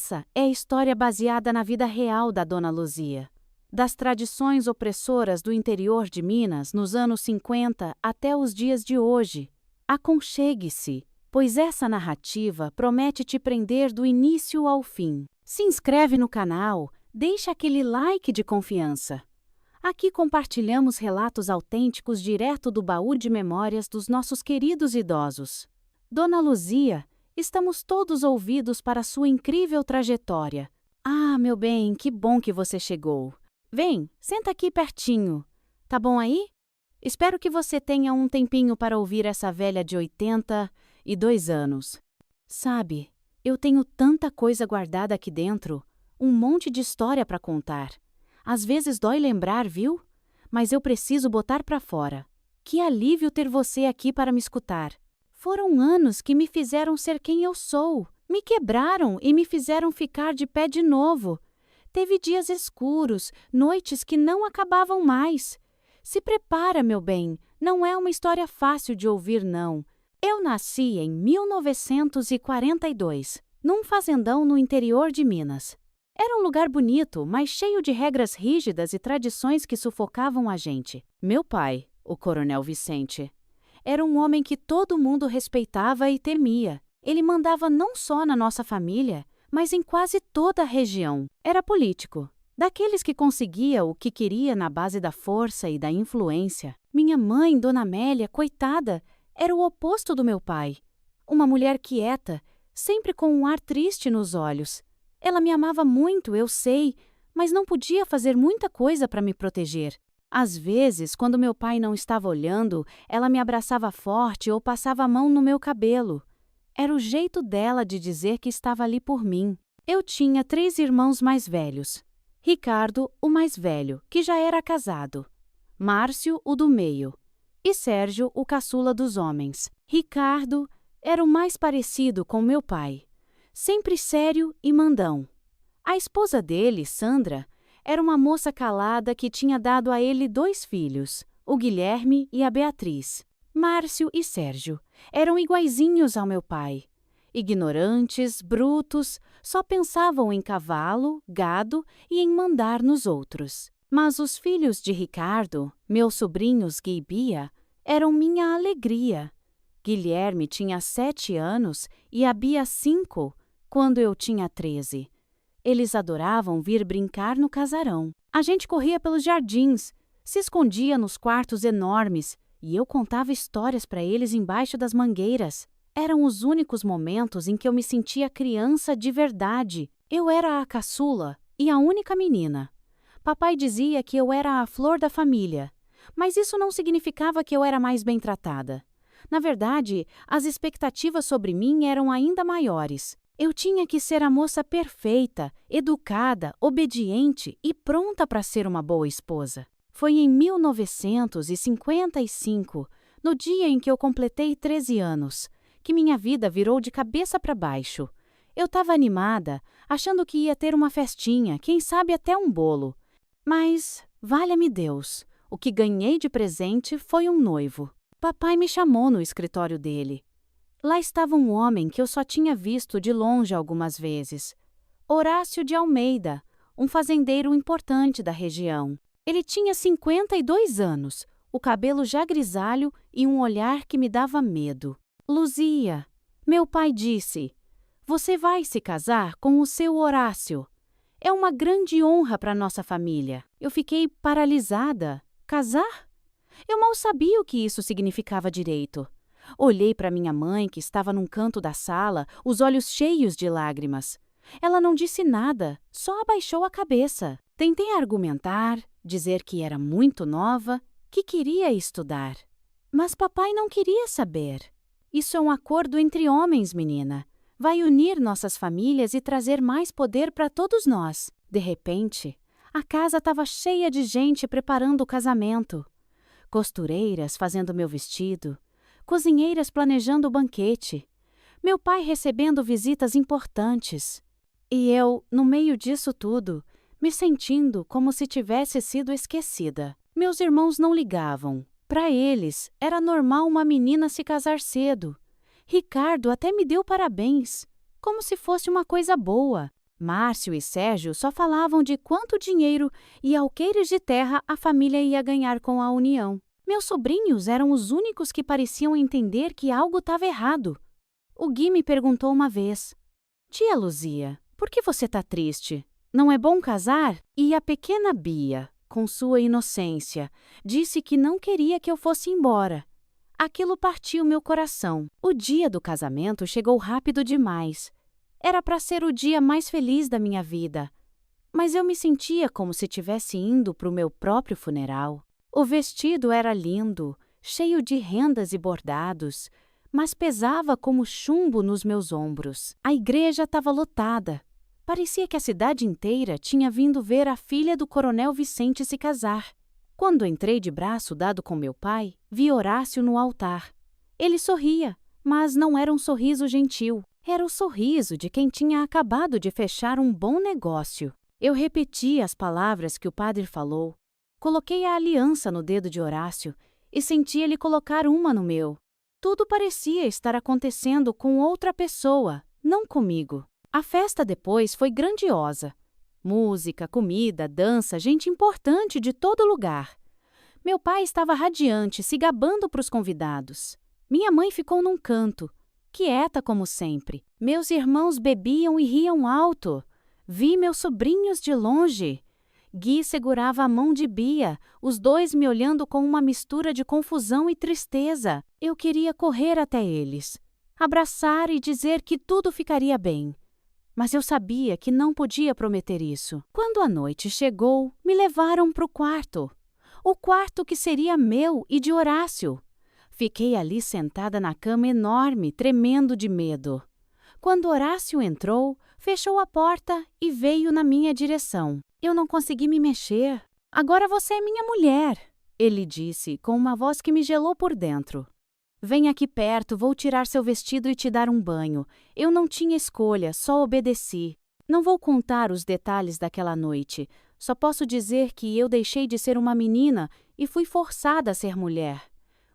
Essa é a história baseada na vida real da Dona Luzia. Das tradições opressoras do interior de Minas nos anos 50 até os dias de hoje. Aconchegue-se, pois essa narrativa promete te prender do início ao fim. Se inscreve no canal, deixa aquele like de confiança. Aqui compartilhamos relatos autênticos direto do baú de memórias dos nossos queridos idosos. Dona Luzia, estamos todos ouvidos para sua incrível trajetória. Ah, meu bem, que bom que você chegou. Vem, senta aqui pertinho. Tá bom aí? Espero que você tenha um tempinho para ouvir essa velha de 82 anos. Sabe, eu tenho tanta coisa guardada aqui dentro, um monte de história para contar. Às vezes dói lembrar, viu? Mas eu preciso botar para fora. Que alívio ter você aqui para me escutar. Foram anos que me fizeram ser quem eu sou. Me quebraram e me fizeram ficar de pé de novo. Teve dias escuros, noites que não acabavam mais. Se prepara, meu bem, não é uma história fácil de ouvir, não. Eu nasci em 1942, num fazendão no interior de Minas. Era um lugar bonito, mas cheio de regras rígidas e tradições que sufocavam a gente. Meu pai, o Coronel Vicente, era um homem que todo mundo respeitava e temia. Ele mandava não só na nossa família, mas em quase toda a região. Era político, daqueles que conseguia o que queria na base da força e da influência. Minha mãe, Dona Amélia, coitada, era o oposto do meu pai. Uma mulher quieta, sempre com um ar triste nos olhos. Ela me amava muito, eu sei, mas não podia fazer muita coisa para me proteger. Às vezes, quando meu pai não estava olhando, ela me abraçava forte ou passava a mão no meu cabelo. Era o jeito dela de dizer que estava ali por mim. Eu tinha 3 irmãos mais velhos. Ricardo, o mais velho, que já era casado. Márcio, o do meio. E Sérgio, o caçula dos homens. Ricardo era o mais parecido com meu pai. Sempre sério e mandão. A esposa dele, Sandra, era uma moça calada que tinha dado a ele 2 filhos, o Guilherme e a Beatriz. Márcio e Sérgio eram iguaizinhos ao meu pai. Ignorantes, brutos, só pensavam em cavalo, gado e em mandar nos outros. Mas os filhos de Ricardo, meus sobrinhos Gui e Bia, eram minha alegria. Guilherme tinha 7 anos e a Bia 5, quando eu tinha 13. Eles adoravam vir brincar no casarão. A gente corria pelos jardins, se escondia nos quartos enormes e eu contava histórias para eles embaixo das mangueiras. Eram os únicos momentos em que eu me sentia criança de verdade. Eu era a caçula e a única menina. Papai dizia que eu era a flor da família, mas isso não significava que eu era mais bem tratada. Na verdade, as expectativas sobre mim eram ainda maiores. Eu tinha que ser a moça perfeita, educada, obediente e pronta para ser uma boa esposa. Foi em 1955, no dia em que eu completei 13 anos, que minha vida virou de cabeça para baixo. Eu estava animada, achando que ia ter uma festinha, quem sabe até um bolo. Mas, valha-me Deus, o que ganhei de presente foi um noivo. Papai me chamou no escritório dele. Lá estava um homem que eu só tinha visto de longe algumas vezes. Horácio de Almeida, um fazendeiro importante da região. Ele tinha 52 anos, o cabelo já grisalho e um olhar que me dava medo. Luzia, meu pai disse, você vai se casar com o seu Horácio. É uma grande honra para nossa família. Eu fiquei paralisada. Casar? Eu mal sabia o que isso significava direito. Olhei para minha mãe, que estava num canto da sala, os olhos cheios de lágrimas. Ela não disse nada, só abaixou a cabeça. Tentei argumentar, dizer que era muito nova, que queria estudar. Mas papai não queria saber. Isso é um acordo entre homens, menina. Vai unir nossas famílias e trazer mais poder para todos nós. De repente, a casa estava cheia de gente preparando o casamento. Costureiras fazendo meu vestido, cozinheiras planejando o banquete, meu pai recebendo visitas importantes. E eu, no meio disso tudo, me sentindo como se tivesse sido esquecida. Meus irmãos não ligavam. Para eles, era normal uma menina se casar cedo. Ricardo até me deu parabéns, como se fosse uma coisa boa. Márcio e Sérgio só falavam de quanto dinheiro e alqueires de terra a família ia ganhar com a união. Meus sobrinhos eram os únicos que pareciam entender que algo estava errado. O Gui me perguntou uma vez: Tia Luzia, por que você está triste? Não é bom casar? E a pequena Bia, com sua inocência, disse que não queria que eu fosse embora. Aquilo partiu meu coração. O dia do casamento chegou rápido demais. Era para ser o dia mais feliz da minha vida. Mas eu me sentia como se estivesse indo para o meu próprio funeral. O vestido era lindo, cheio de rendas e bordados, mas pesava como chumbo nos meus ombros. A igreja estava lotada. Parecia que a cidade inteira tinha vindo ver a filha do Coronel Vicente se casar. Quando entrei de braço dado com meu pai, vi Horácio no altar. Ele sorria, mas não era um sorriso gentil. Era o sorriso de quem tinha acabado de fechar um bom negócio. Eu repeti as palavras que o padre falou. Coloquei a aliança no dedo de Horácio e senti ele colocar uma no meu. Tudo parecia estar acontecendo com outra pessoa, não comigo. A festa depois foi grandiosa. Música, comida, dança, gente importante de todo lugar. Meu pai estava radiante, se gabando para os convidados. Minha mãe ficou num canto, quieta como sempre. Meus irmãos bebiam e riam alto. Vi meus sobrinhos de longe. Gui segurava a mão de Bia, os dois me olhando com uma mistura de confusão e tristeza. Eu queria correr até eles, abraçar e dizer que tudo ficaria bem. Mas eu sabia que não podia prometer isso. Quando a noite chegou, me levaram para o quarto. O quarto que seria meu e de Horácio. Fiquei ali sentada na cama enorme, tremendo de medo. Quando Horácio entrou, fechou a porta e veio na minha direção. Eu não consegui me mexer. Agora você é minha mulher, ele disse, com uma voz que me gelou por dentro. Vem aqui perto, vou tirar seu vestido e te dar um banho. Eu não tinha escolha, só obedeci. Não vou contar os detalhes daquela noite. Só posso dizer que eu deixei de ser uma menina e fui forçada a ser mulher.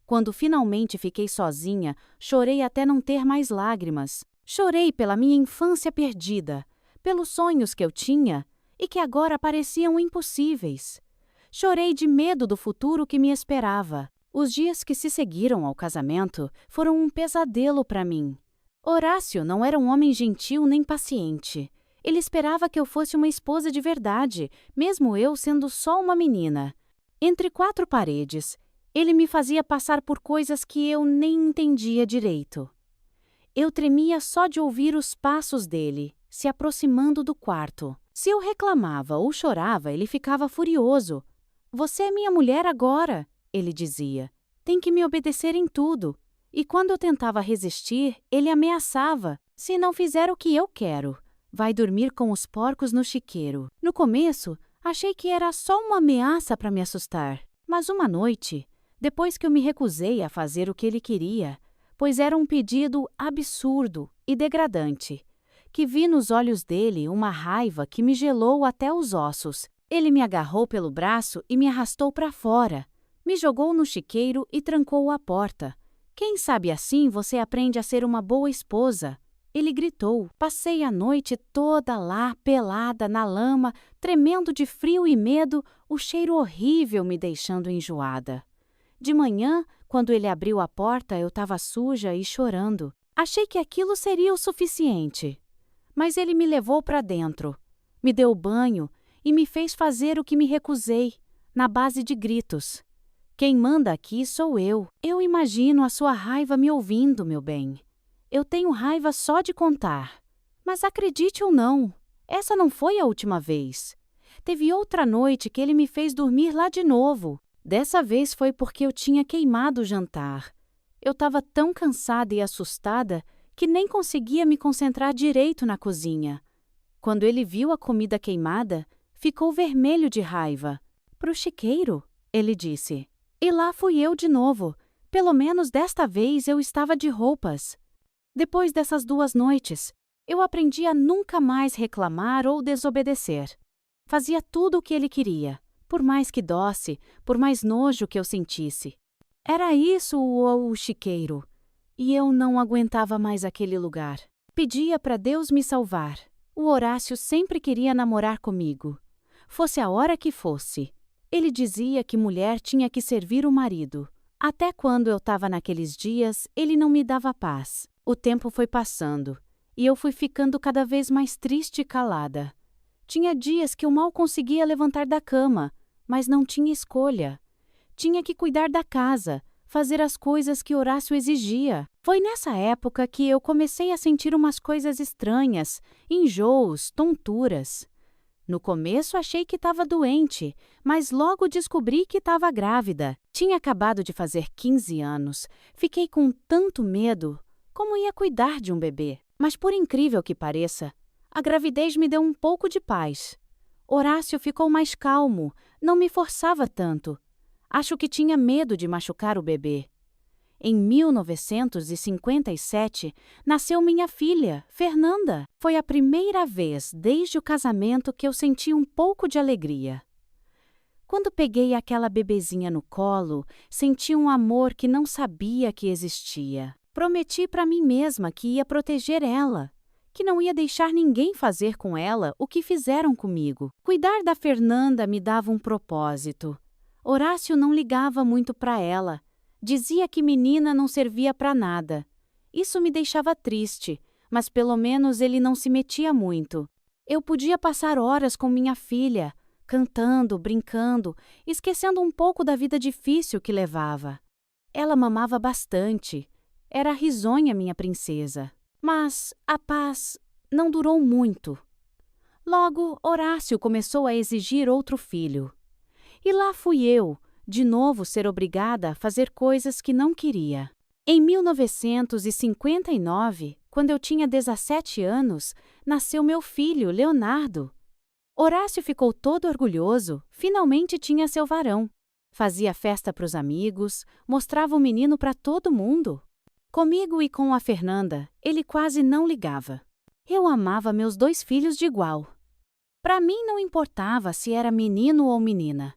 Quando finalmente fiquei sozinha, chorei até não ter mais lágrimas. Chorei pela minha infância perdida, pelos sonhos que eu tinha e que agora pareciam impossíveis. Chorei de medo do futuro que me esperava. Os dias que se seguiram ao casamento foram um pesadelo para mim. Horácio não era um homem gentil nem paciente. Ele esperava que eu fosse uma esposa de verdade, mesmo eu sendo só uma menina. Entre quatro paredes, ele me fazia passar por coisas que eu nem entendia direito. Eu tremia só de ouvir os passos dele, se aproximando do quarto. Se eu reclamava ou chorava, ele ficava furioso. Você é minha mulher agora, ele dizia. Tem que me obedecer em tudo. E quando eu tentava resistir, ele ameaçava. Se não fizer o que eu quero, vai dormir com os porcos no chiqueiro. No começo, achei que era só uma ameaça para me assustar. Mas uma noite, depois que eu me recusei a fazer o que ele queria, pois era um pedido absurdo e degradante, que vi nos olhos dele uma raiva que me gelou até os ossos. Ele me agarrou pelo braço e me arrastou para fora. Me jogou no chiqueiro e trancou a porta. Quem sabe assim você aprende a ser uma boa esposa? Ele gritou. Passei a noite toda lá, pelada, na lama, tremendo de frio e medo, o cheiro horrível me deixando enjoada. De manhã, quando ele abriu a porta, eu estava suja e chorando. Achei que aquilo seria o suficiente. Mas ele me levou para dentro, me deu banho e me fez fazer o que me recusei, na base de gritos. Quem manda aqui sou eu. Eu imagino a sua raiva me ouvindo, meu bem. Eu tenho raiva só de contar. Mas acredite ou não, essa não foi a última vez. Teve outra noite que ele me fez dormir lá de novo. Dessa vez foi porque eu tinha queimado o jantar. Eu estava tão cansada e assustada que nem conseguia me concentrar direito na cozinha. Quando ele viu a comida queimada, ficou vermelho de raiva. Pro chiqueiro, ele disse. E lá fui eu de novo. Pelo menos desta vez eu estava de roupas. Depois dessas 2 noites, eu aprendi a nunca mais reclamar ou desobedecer. Fazia tudo o que ele queria, por mais que dosse, por mais nojo que eu sentisse. Era isso o chiqueiro, e eu não aguentava mais aquele lugar. Pedia para Deus me salvar. O Horácio sempre queria namorar comigo, fosse a hora que fosse. Ele dizia que mulher tinha que servir o marido. Até quando eu estava naqueles dias, ele não me dava paz. O tempo foi passando, e eu fui ficando cada vez mais triste e calada. Tinha dias que eu mal conseguia levantar da cama, mas não tinha escolha. Tinha que cuidar da casa, fazer as coisas que Horácio exigia. Foi nessa época que eu comecei a sentir umas coisas estranhas, enjoos, tonturas. No começo achei que estava doente, mas logo descobri que estava grávida. Tinha acabado de fazer 15 anos. Fiquei com tanto medo. Como ia cuidar de um bebê? Mas por incrível que pareça, a gravidez me deu um pouco de paz. Horácio ficou mais calmo, não me forçava tanto. Acho que tinha medo de machucar o bebê. Em 1957, nasceu minha filha, Fernanda. Foi a primeira vez desde o casamento que eu senti um pouco de alegria. Quando peguei aquela bebezinha no colo, senti um amor que não sabia que existia. Prometi para mim mesma que ia proteger ela, que não ia deixar ninguém fazer com ela o que fizeram comigo. Cuidar da Fernanda me dava um propósito. Horácio não ligava muito para ela. Dizia que menina não servia para nada. Isso me deixava triste, mas pelo menos ele não se metia muito. Eu podia passar horas com minha filha, cantando, brincando, esquecendo um pouco da vida difícil que levava. Ela mamava bastante. Era risonha minha princesa. Mas a paz não durou muito. Logo, Horácio começou a exigir outro filho. E lá fui eu, de novo ser obrigada a fazer coisas que não queria. Em 1959, quando eu tinha 17 anos, nasceu meu filho, Leonardo. Horácio ficou todo orgulhoso, finalmente tinha seu varão. Fazia festa para os amigos, mostrava o menino para todo mundo. Comigo e com a Fernanda, ele quase não ligava. Eu amava meus 2 filhos de igual. Para mim não importava se era menino ou menina.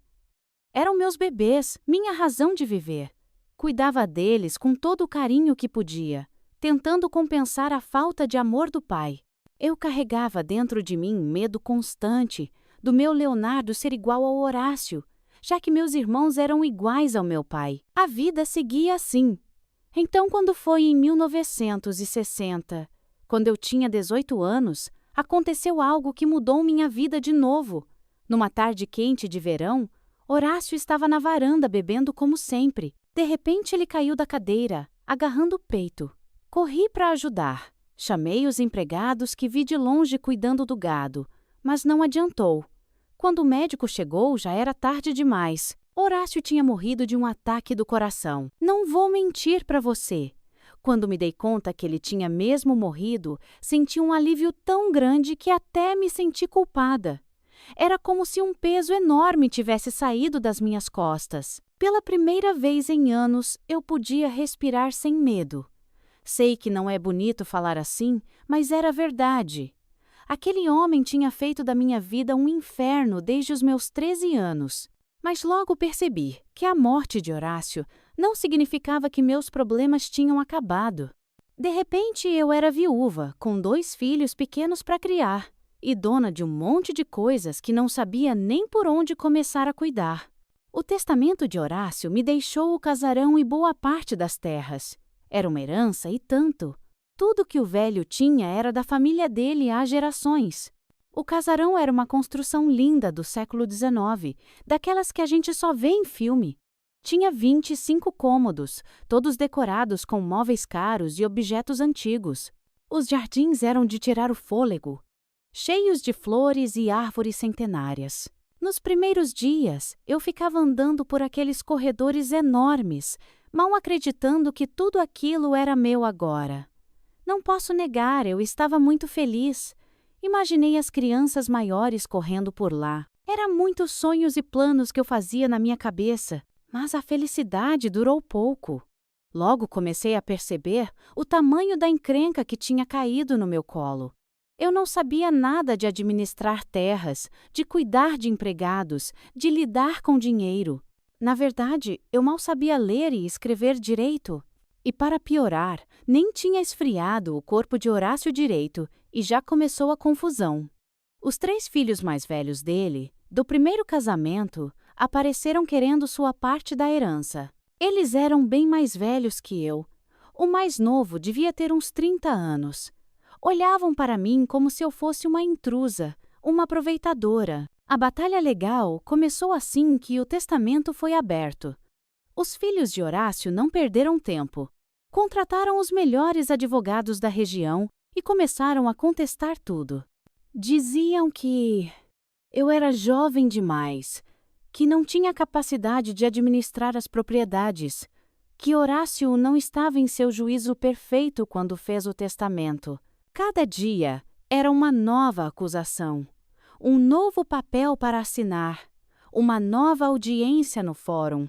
Eram meus bebês, minha razão de viver. Cuidava deles com todo o carinho que podia, tentando compensar a falta de amor do pai. Eu carregava dentro de mim medo constante do meu Leonardo ser igual ao Horácio, já que meus irmãos eram iguais ao meu pai. A vida seguia assim. Então, quando foi em 1960, quando eu tinha 18 anos, aconteceu algo que mudou minha vida de novo. Numa tarde quente de verão, Horácio estava na varanda bebendo como sempre. De repente ele caiu da cadeira, agarrando o peito. Corri para ajudar. Chamei os empregados que vi de longe cuidando do gado, mas não adiantou. Quando o médico chegou, já era tarde demais. Horácio tinha morrido de um ataque do coração. Não vou mentir para você. Quando me dei conta que ele tinha mesmo morrido, senti um alívio tão grande que até me senti culpada. Era como se um peso enorme tivesse saído das minhas costas. Pela primeira vez em anos, eu podia respirar sem medo. Sei que não é bonito falar assim, mas era verdade. Aquele homem tinha feito da minha vida um inferno desde os meus 13 anos. Mas logo percebi que a morte de Horácio não significava que meus problemas tinham acabado. De repente, eu era viúva, com 2 filhos pequenos para criar, e dona de um monte de coisas que não sabia nem por onde começar a cuidar. O testamento de Horácio me deixou o casarão e boa parte das terras. Era uma herança e tanto. Tudo que o velho tinha era da família dele há gerações. O casarão era uma construção linda do século XIX, daquelas que a gente só vê em filme. Tinha 25 cômodos, todos decorados com móveis caros e objetos antigos. Os jardins eram de tirar o fôlego, cheios de flores e árvores centenárias. Nos primeiros dias, eu ficava andando por aqueles corredores enormes, mal acreditando que tudo aquilo era meu agora. Não posso negar, eu estava muito feliz. Imaginei as crianças maiores correndo por lá. Eram muitos sonhos e planos que eu fazia na minha cabeça, mas a felicidade durou pouco. Logo comecei a perceber o tamanho da encrenca que tinha caído no meu colo. Eu não sabia nada de administrar terras, de cuidar de empregados, de lidar com dinheiro. Na verdade, eu mal sabia ler e escrever direito. E para piorar, nem tinha esfriado o corpo de Horácio direito e já começou a confusão. Os 3 filhos mais velhos dele, do primeiro casamento, apareceram querendo sua parte da herança. Eles eram bem mais velhos que eu. O mais novo devia ter uns 30 anos. Olhavam para mim como se eu fosse uma intrusa, uma aproveitadora. A batalha legal começou assim que o testamento foi aberto. Os filhos de Horácio não perderam tempo. Contrataram os melhores advogados da região e começaram a contestar tudo. Diziam que eu era jovem demais, que não tinha capacidade de administrar as propriedades, que Horácio não estava em seu juízo perfeito quando fez o testamento. Cada dia era uma nova acusação, um novo papel para assinar, uma nova audiência no fórum.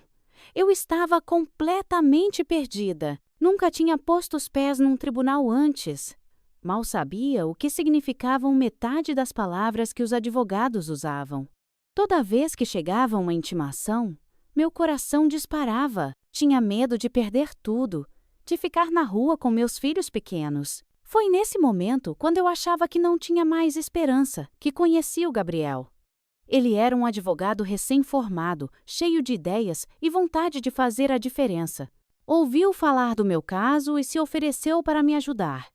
Eu estava completamente perdida. Nunca tinha posto os pés num tribunal antes. Mal sabia o que significavam metade das palavras que os advogados usavam. Toda vez que chegava uma intimação, meu coração disparava. Tinha medo de perder tudo, de ficar na rua com meus filhos pequenos. Foi nesse momento, quando eu achava que não tinha mais esperança, que conheci o Gabriel. Ele era um advogado recém-formado, cheio de ideias e vontade de fazer a diferença. Ouviu falar do meu caso e se ofereceu para me ajudar.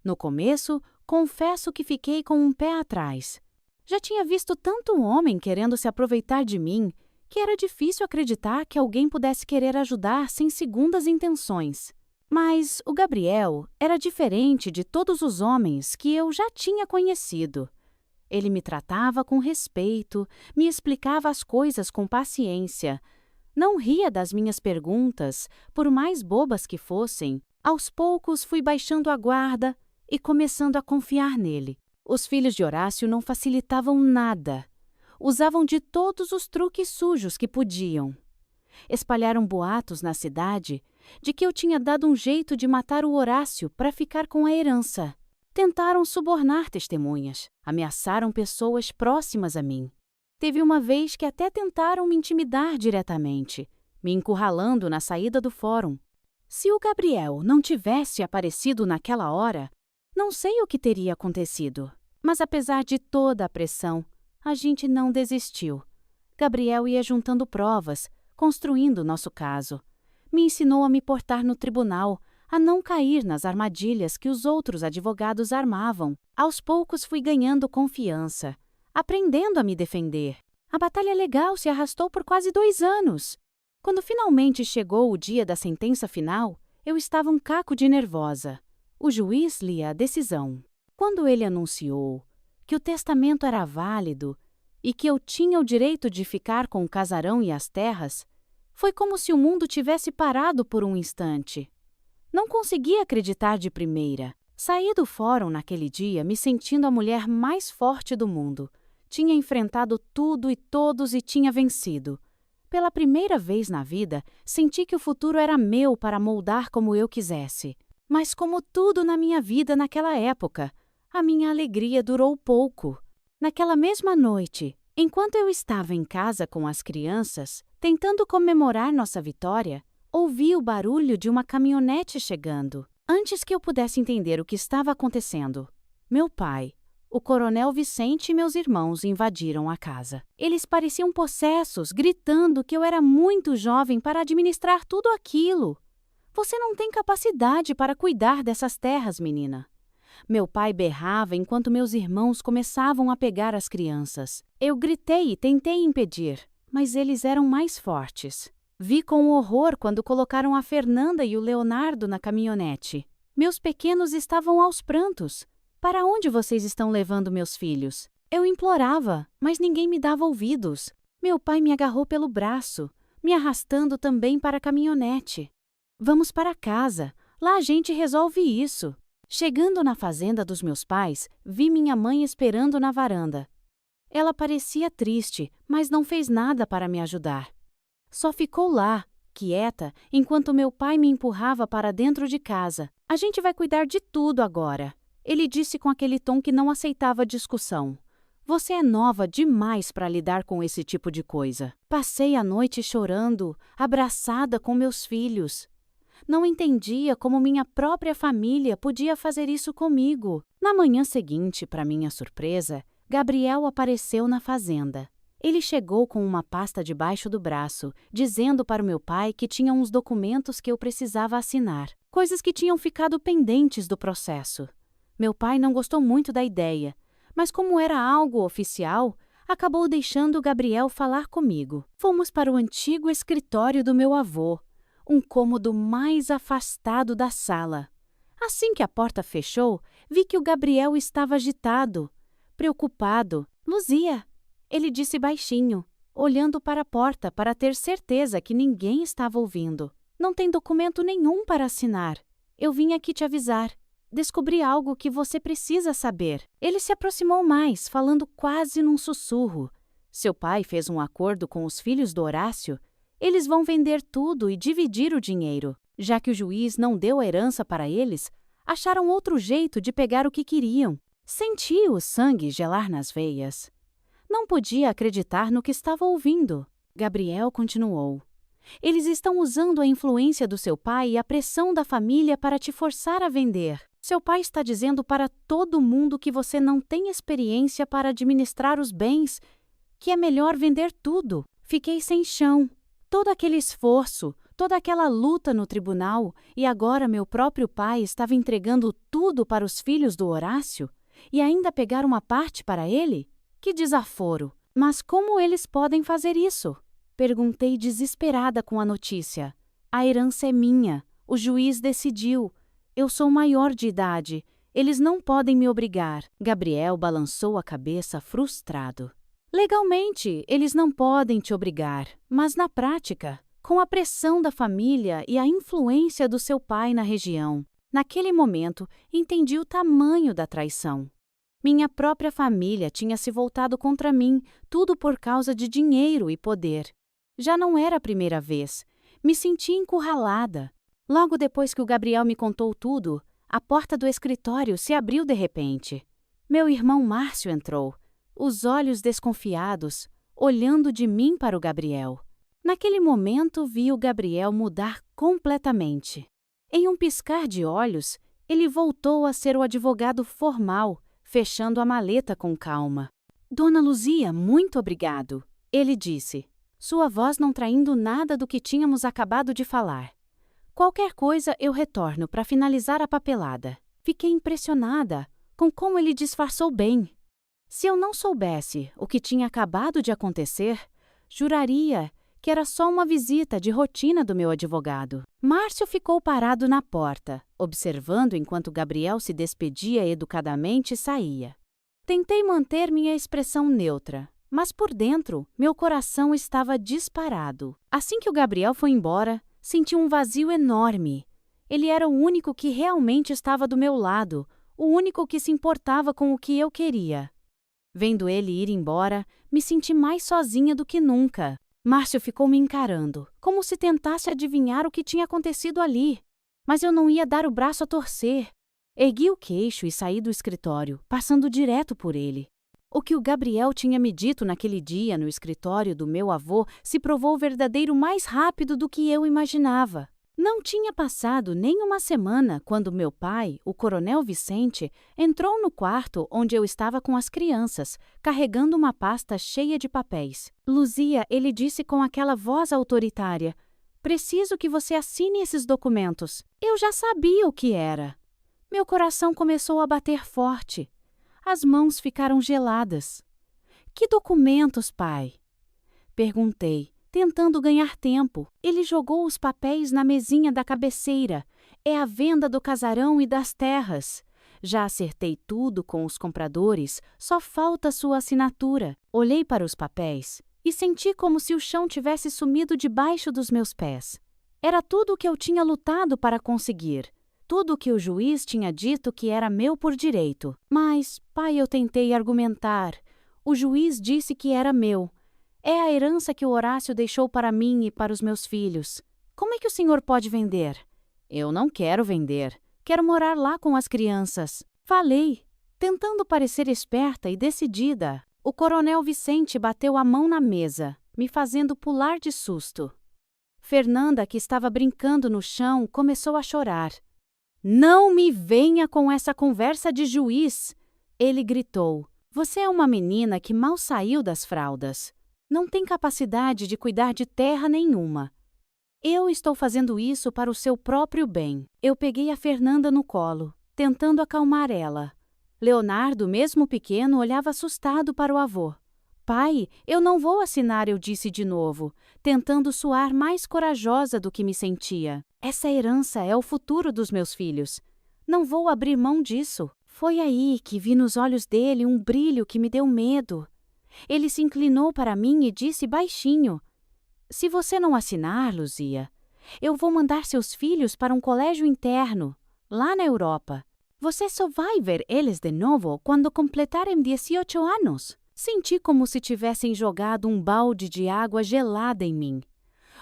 No começo, confesso que fiquei com um pé atrás. Já tinha visto tanto homem querendo se aproveitar de mim que era difícil acreditar que alguém pudesse querer ajudar sem segundas intenções. Mas o Gabriel era diferente de todos os homens que eu já tinha conhecido. Ele me tratava com respeito, me explicava as coisas com paciência. Não ria das minhas perguntas, por mais bobas que fossem. Aos poucos fui baixando a guarda e começando a confiar nele. Os filhos de Horácio não facilitavam nada. Usavam de todos os truques sujos que podiam. Espalharam boatos na cidade de que eu tinha dado um jeito de matar o Horácio para ficar com a herança. Tentaram subornar testemunhas, ameaçaram pessoas próximas a mim. Teve uma vez que até tentaram me intimidar diretamente, me encurralando na saída do fórum. Se o Gabriel não tivesse aparecido naquela hora, não sei o que teria acontecido. Mas apesar de toda a pressão, a gente não desistiu. Gabriel ia juntando provas, construindo nosso caso. Me ensinou a me portar no tribunal, a não cair nas armadilhas que os outros advogados armavam. Aos poucos fui ganhando confiança, aprendendo a me defender. A batalha legal se arrastou por quase 2 anos. Quando finalmente chegou o dia da sentença final, eu estava um caco de nervosa. O juiz lia a decisão. Quando ele anunciou que o testamento era válido e que eu tinha o direito de ficar com o casarão e as terras, foi como se o mundo tivesse parado por um instante. Não conseguia acreditar de primeira. Saí do fórum naquele dia me sentindo a mulher mais forte do mundo. Tinha enfrentado tudo e todos e tinha vencido. Pela primeira vez na vida, senti que o futuro era meu para moldar como eu quisesse. Mas como tudo na minha vida naquela época, a minha alegria durou pouco. Naquela mesma noite, enquanto eu estava em casa com as crianças, tentando comemorar nossa vitória, ouvi o barulho de uma caminhonete chegando. Antes que eu pudesse entender o que estava acontecendo, meu pai, o coronel Vicente e meus irmãos invadiram a casa. Eles pareciam possessos, gritando que eu era muito jovem para administrar tudo aquilo. Você não tem capacidade para cuidar dessas terras, menina. Meu pai berrava enquanto meus irmãos começavam a pegar as crianças. Eu gritei e tentei impedir, mas eles eram mais fortes. Vi com horror quando colocaram a Fernanda e o Leonardo na caminhonete. Meus pequenos estavam aos prantos. Para onde vocês estão levando meus filhos? Eu implorava, mas ninguém me dava ouvidos. Meu pai me agarrou pelo braço, me arrastando também para a caminhonete. Vamos para casa, lá a gente resolve isso. Chegando na fazenda dos meus pais, vi minha mãe esperando na varanda. Ela parecia triste, mas não fez nada para me ajudar. Só ficou lá, quieta, enquanto meu pai me empurrava para dentro de casa. A gente vai cuidar de tudo agora. Ele disse com aquele tom que não aceitava discussão. Você é nova demais para lidar com esse tipo de coisa. Passei a noite chorando, abraçada com meus filhos. Não entendia como minha própria família podia fazer isso comigo. Na manhã seguinte, para minha surpresa, Gabriel apareceu na fazenda. Ele chegou com uma pasta debaixo do braço, dizendo para o meu pai que tinha uns documentos que eu precisava assinar, coisas que tinham ficado pendentes do processo. Meu pai não gostou muito da ideia, mas como era algo oficial, acabou deixando Gabriel falar comigo. Fomos para o antigo escritório do meu avô, um cômodo mais afastado da sala. Assim que a porta fechou, vi que o Gabriel estava agitado, preocupado. Luzia, ele disse baixinho, olhando para a porta para ter certeza que ninguém estava ouvindo. Não tem documento nenhum para assinar. Eu vim aqui te avisar. Descobri algo que você precisa saber. Ele se aproximou mais, falando quase num sussurro. Seu pai fez um acordo com os filhos do Horácio. Eles vão vender tudo e dividir o dinheiro. Já que o juiz não deu a herança para eles, acharam outro jeito de pegar o que queriam. Senti o sangue gelar nas veias. Não podia acreditar no que estava ouvindo. Gabriel continuou. Eles estão usando a influência do seu pai e a pressão da família para te forçar a vender. Seu pai está dizendo para todo mundo que você não tem experiência para administrar os bens, que é melhor vender tudo. Fiquei sem chão. Todo aquele esforço, toda aquela luta no tribunal, e agora meu próprio pai estava entregando tudo para os filhos do Horácio? E ainda pegar uma parte para ele? Que desaforo! Mas como eles podem fazer isso? Perguntei desesperada com a notícia. A herança é minha. O juiz decidiu. Eu sou maior de idade. Eles não podem me obrigar. Gabriel balançou a cabeça frustrado. Legalmente, eles não podem te obrigar, mas na prática, com a pressão da família e a influência do seu pai na região. Naquele momento, entendi o tamanho da traição. Minha própria família tinha se voltado contra mim, tudo por causa de dinheiro e poder. Já não era a primeira vez. Me senti encurralada. Logo depois que o Gabriel me contou tudo, a porta do escritório se abriu de repente. Meu irmão Márcio entrou, os olhos desconfiados, olhando de mim para o Gabriel. Naquele momento, vi o Gabriel mudar completamente. Em um piscar de olhos, ele voltou a ser o advogado formal, fechando a maleta com calma. Dona Luzia, muito obrigado, ele disse, sua voz não traindo nada do que tínhamos acabado de falar. Qualquer coisa eu retorno para finalizar a papelada. Fiquei impressionada com como ele disfarçou bem. Se eu não soubesse o que tinha acabado de acontecer, juraria que era só uma visita de rotina do meu advogado. Márcio ficou parado na porta, observando enquanto Gabriel se despedia educadamente e saía. Tentei manter minha expressão neutra, mas por dentro, meu coração estava disparado. Assim que o Gabriel foi embora, senti um vazio enorme. Ele era o único que realmente estava do meu lado, o único que se importava com o que eu queria. Vendo ele ir embora, me senti mais sozinha do que nunca. Márcio ficou me encarando, como se tentasse adivinhar o que tinha acontecido ali. Mas eu não ia dar o braço a torcer. Ergui o queixo e saí do escritório, passando direto por ele. O que o Gabriel tinha me dito naquele dia no escritório do meu avô se provou verdadeiro mais rápido do que eu imaginava. Não tinha passado nem uma semana quando meu pai, o Coronel Vicente, entrou no quarto onde eu estava com as crianças, carregando uma pasta cheia de papéis. Luzia, ele disse com aquela voz autoritária, preciso que você assine esses documentos. Eu já sabia o que era. Meu coração começou a bater forte. As mãos ficaram geladas. Que documentos, pai? Perguntei, tentando ganhar tempo. Ele jogou os papéis na mesinha da cabeceira. É a venda do casarão e das terras. Já acertei tudo com os compradores, só falta sua assinatura. Olhei para os papéis e senti como se o chão tivesse sumido debaixo dos meus pés. Era tudo o que eu tinha lutado para conseguir. Tudo o que o juiz tinha dito que era meu por direito. Mas, pai, eu tentei argumentar. O juiz disse que era meu. É a herança que o Horácio deixou para mim e para os meus filhos. Como é que o senhor pode vender? Eu não quero vender. Quero morar lá com as crianças. Falei, tentando parecer esperta e decidida. O Coronel Vicente bateu a mão na mesa, me fazendo pular de susto. Fernanda, que estava brincando no chão, começou a chorar. Não me venha com essa conversa de juiz! Ele gritou. Você é uma menina que mal saiu das fraldas. Não tem capacidade de cuidar de terra nenhuma. Eu estou fazendo isso para o seu próprio bem. Eu peguei a Fernanda no colo, tentando acalmar ela. Leonardo, mesmo pequeno, olhava assustado para o avô. Pai, eu não vou assinar, eu disse de novo, tentando soar mais corajosa do que me sentia. Essa herança é o futuro dos meus filhos. Não vou abrir mão disso. Foi aí que vi nos olhos dele um brilho que me deu medo. Ele se inclinou para mim e disse baixinho: Se você não assinar, Luzia, eu vou mandar seus filhos para um colégio interno, lá na Europa. Você só vai ver eles de novo quando completarem 18 anos. Senti como se tivessem jogado um balde de água gelada em mim.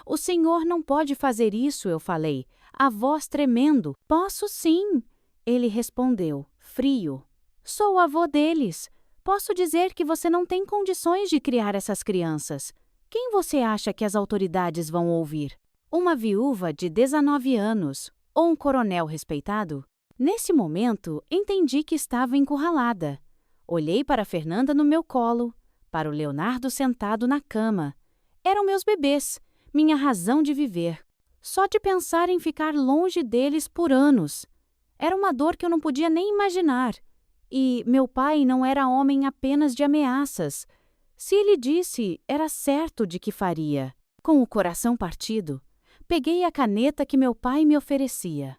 O senhor não pode fazer isso, eu falei, a voz tremendo. Posso sim, ele respondeu, frio. Sou o avô deles. Posso dizer que você não tem condições de criar essas crianças. Quem você acha que as autoridades vão ouvir? Uma viúva de 19 anos ou um coronel respeitado? Nesse momento, entendi que estava encurralada. Olhei para Fernanda no meu colo, para o Leonardo sentado na cama. Eram meus bebês, minha razão de viver. Só de pensar em ficar longe deles por anos. Era uma dor que eu não podia nem imaginar. E meu pai não era homem apenas de ameaças. Se ele disse, era certo de que faria. Com o coração partido, peguei a caneta que meu pai me oferecia.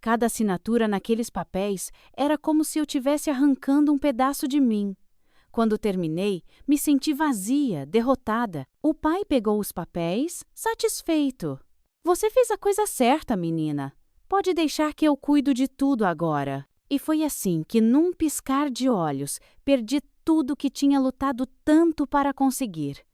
Cada assinatura naqueles papéis era como se eu tivesse arrancando um pedaço de mim. Quando terminei, me senti vazia, derrotada. O pai pegou os papéis, satisfeito. Você fez a coisa certa, menina. Pode deixar que eu cuido de tudo agora. E foi assim que, num piscar de olhos, perdi tudo que tinha lutado tanto para conseguir.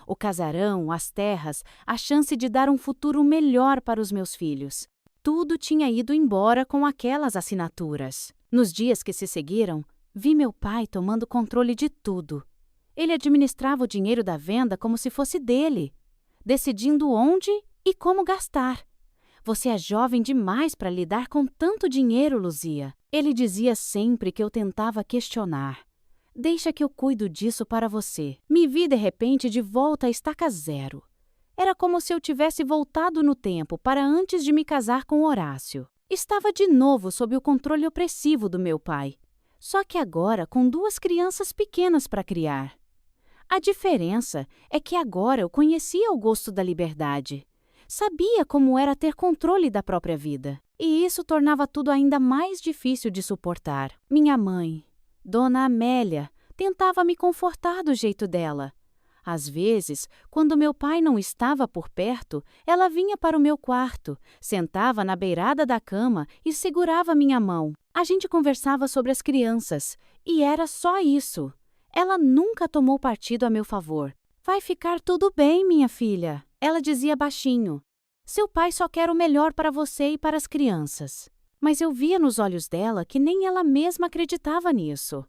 O casarão, as terras, a chance de dar um futuro melhor para os meus filhos. Tudo tinha ido embora com aquelas assinaturas. Nos dias que se seguiram, vi meu pai tomando controle de tudo. Ele administrava o dinheiro da venda como se fosse dele, decidindo onde e como gastar. Você é jovem demais para lidar com tanto dinheiro, Luzia. Ele dizia sempre que eu tentava questionar. Deixa que eu cuido disso para você. Me vi de repente de volta à estaca zero. Era como se eu tivesse voltado no tempo para antes de me casar com Horácio. Estava de novo sob o controle opressivo do meu pai, só que agora com 2 crianças pequenas para criar. A diferença é que agora eu conhecia o gosto da liberdade. Sabia como era ter controle da própria vida. E isso tornava tudo ainda mais difícil de suportar. Minha mãe, Dona Amélia, tentava me confortar do jeito dela. Às vezes, quando meu pai não estava por perto, ela vinha para o meu quarto, sentava na beirada da cama e segurava minha mão. A gente conversava sobre as crianças, e era só isso. Ela nunca tomou partido a meu favor. Vai ficar tudo bem, minha filha, ela dizia baixinho. Seu pai só quer o melhor para você e para as crianças. Mas eu via nos olhos dela que nem ela mesma acreditava nisso.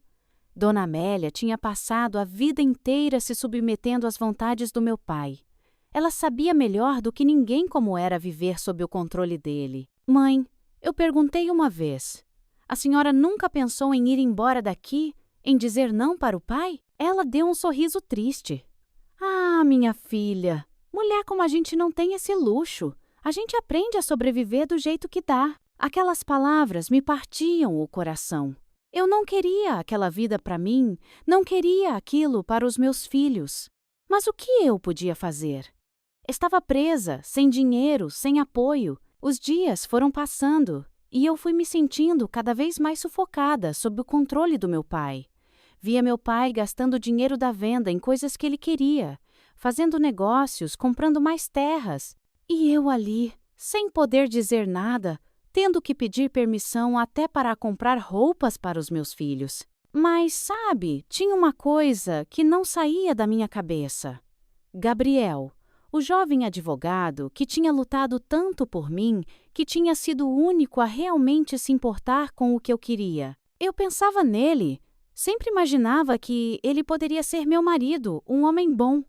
Dona Amélia tinha passado a vida inteira se submetendo às vontades do meu pai. Ela sabia melhor do que ninguém como era viver sob o controle dele. Mãe, eu perguntei uma vez. A senhora nunca pensou em ir embora daqui, em dizer não para o pai? Ela deu um sorriso triste. Ah, minha filha, mulher como a gente não tem esse luxo. A gente aprende a sobreviver do jeito que dá. Aquelas palavras me partiam o coração. Eu não queria aquela vida para mim, não queria aquilo para os meus filhos. Mas o que eu podia fazer? Estava presa, sem dinheiro, sem apoio. Os dias foram passando e eu fui me sentindo cada vez mais sufocada sob o controle do meu pai. Via meu pai gastando dinheiro da venda em coisas que ele queria, fazendo negócios, comprando mais terras. E eu ali, sem poder dizer nada, tendo que pedir permissão até para comprar roupas para os meus filhos. Mas, sabe, tinha uma coisa que não saía da minha cabeça. Gabriel, o jovem advogado que tinha lutado tanto por mim, que tinha sido o único a realmente se importar com o que eu queria. Eu pensava nele, sempre imaginava que ele poderia ser meu marido, um homem bom.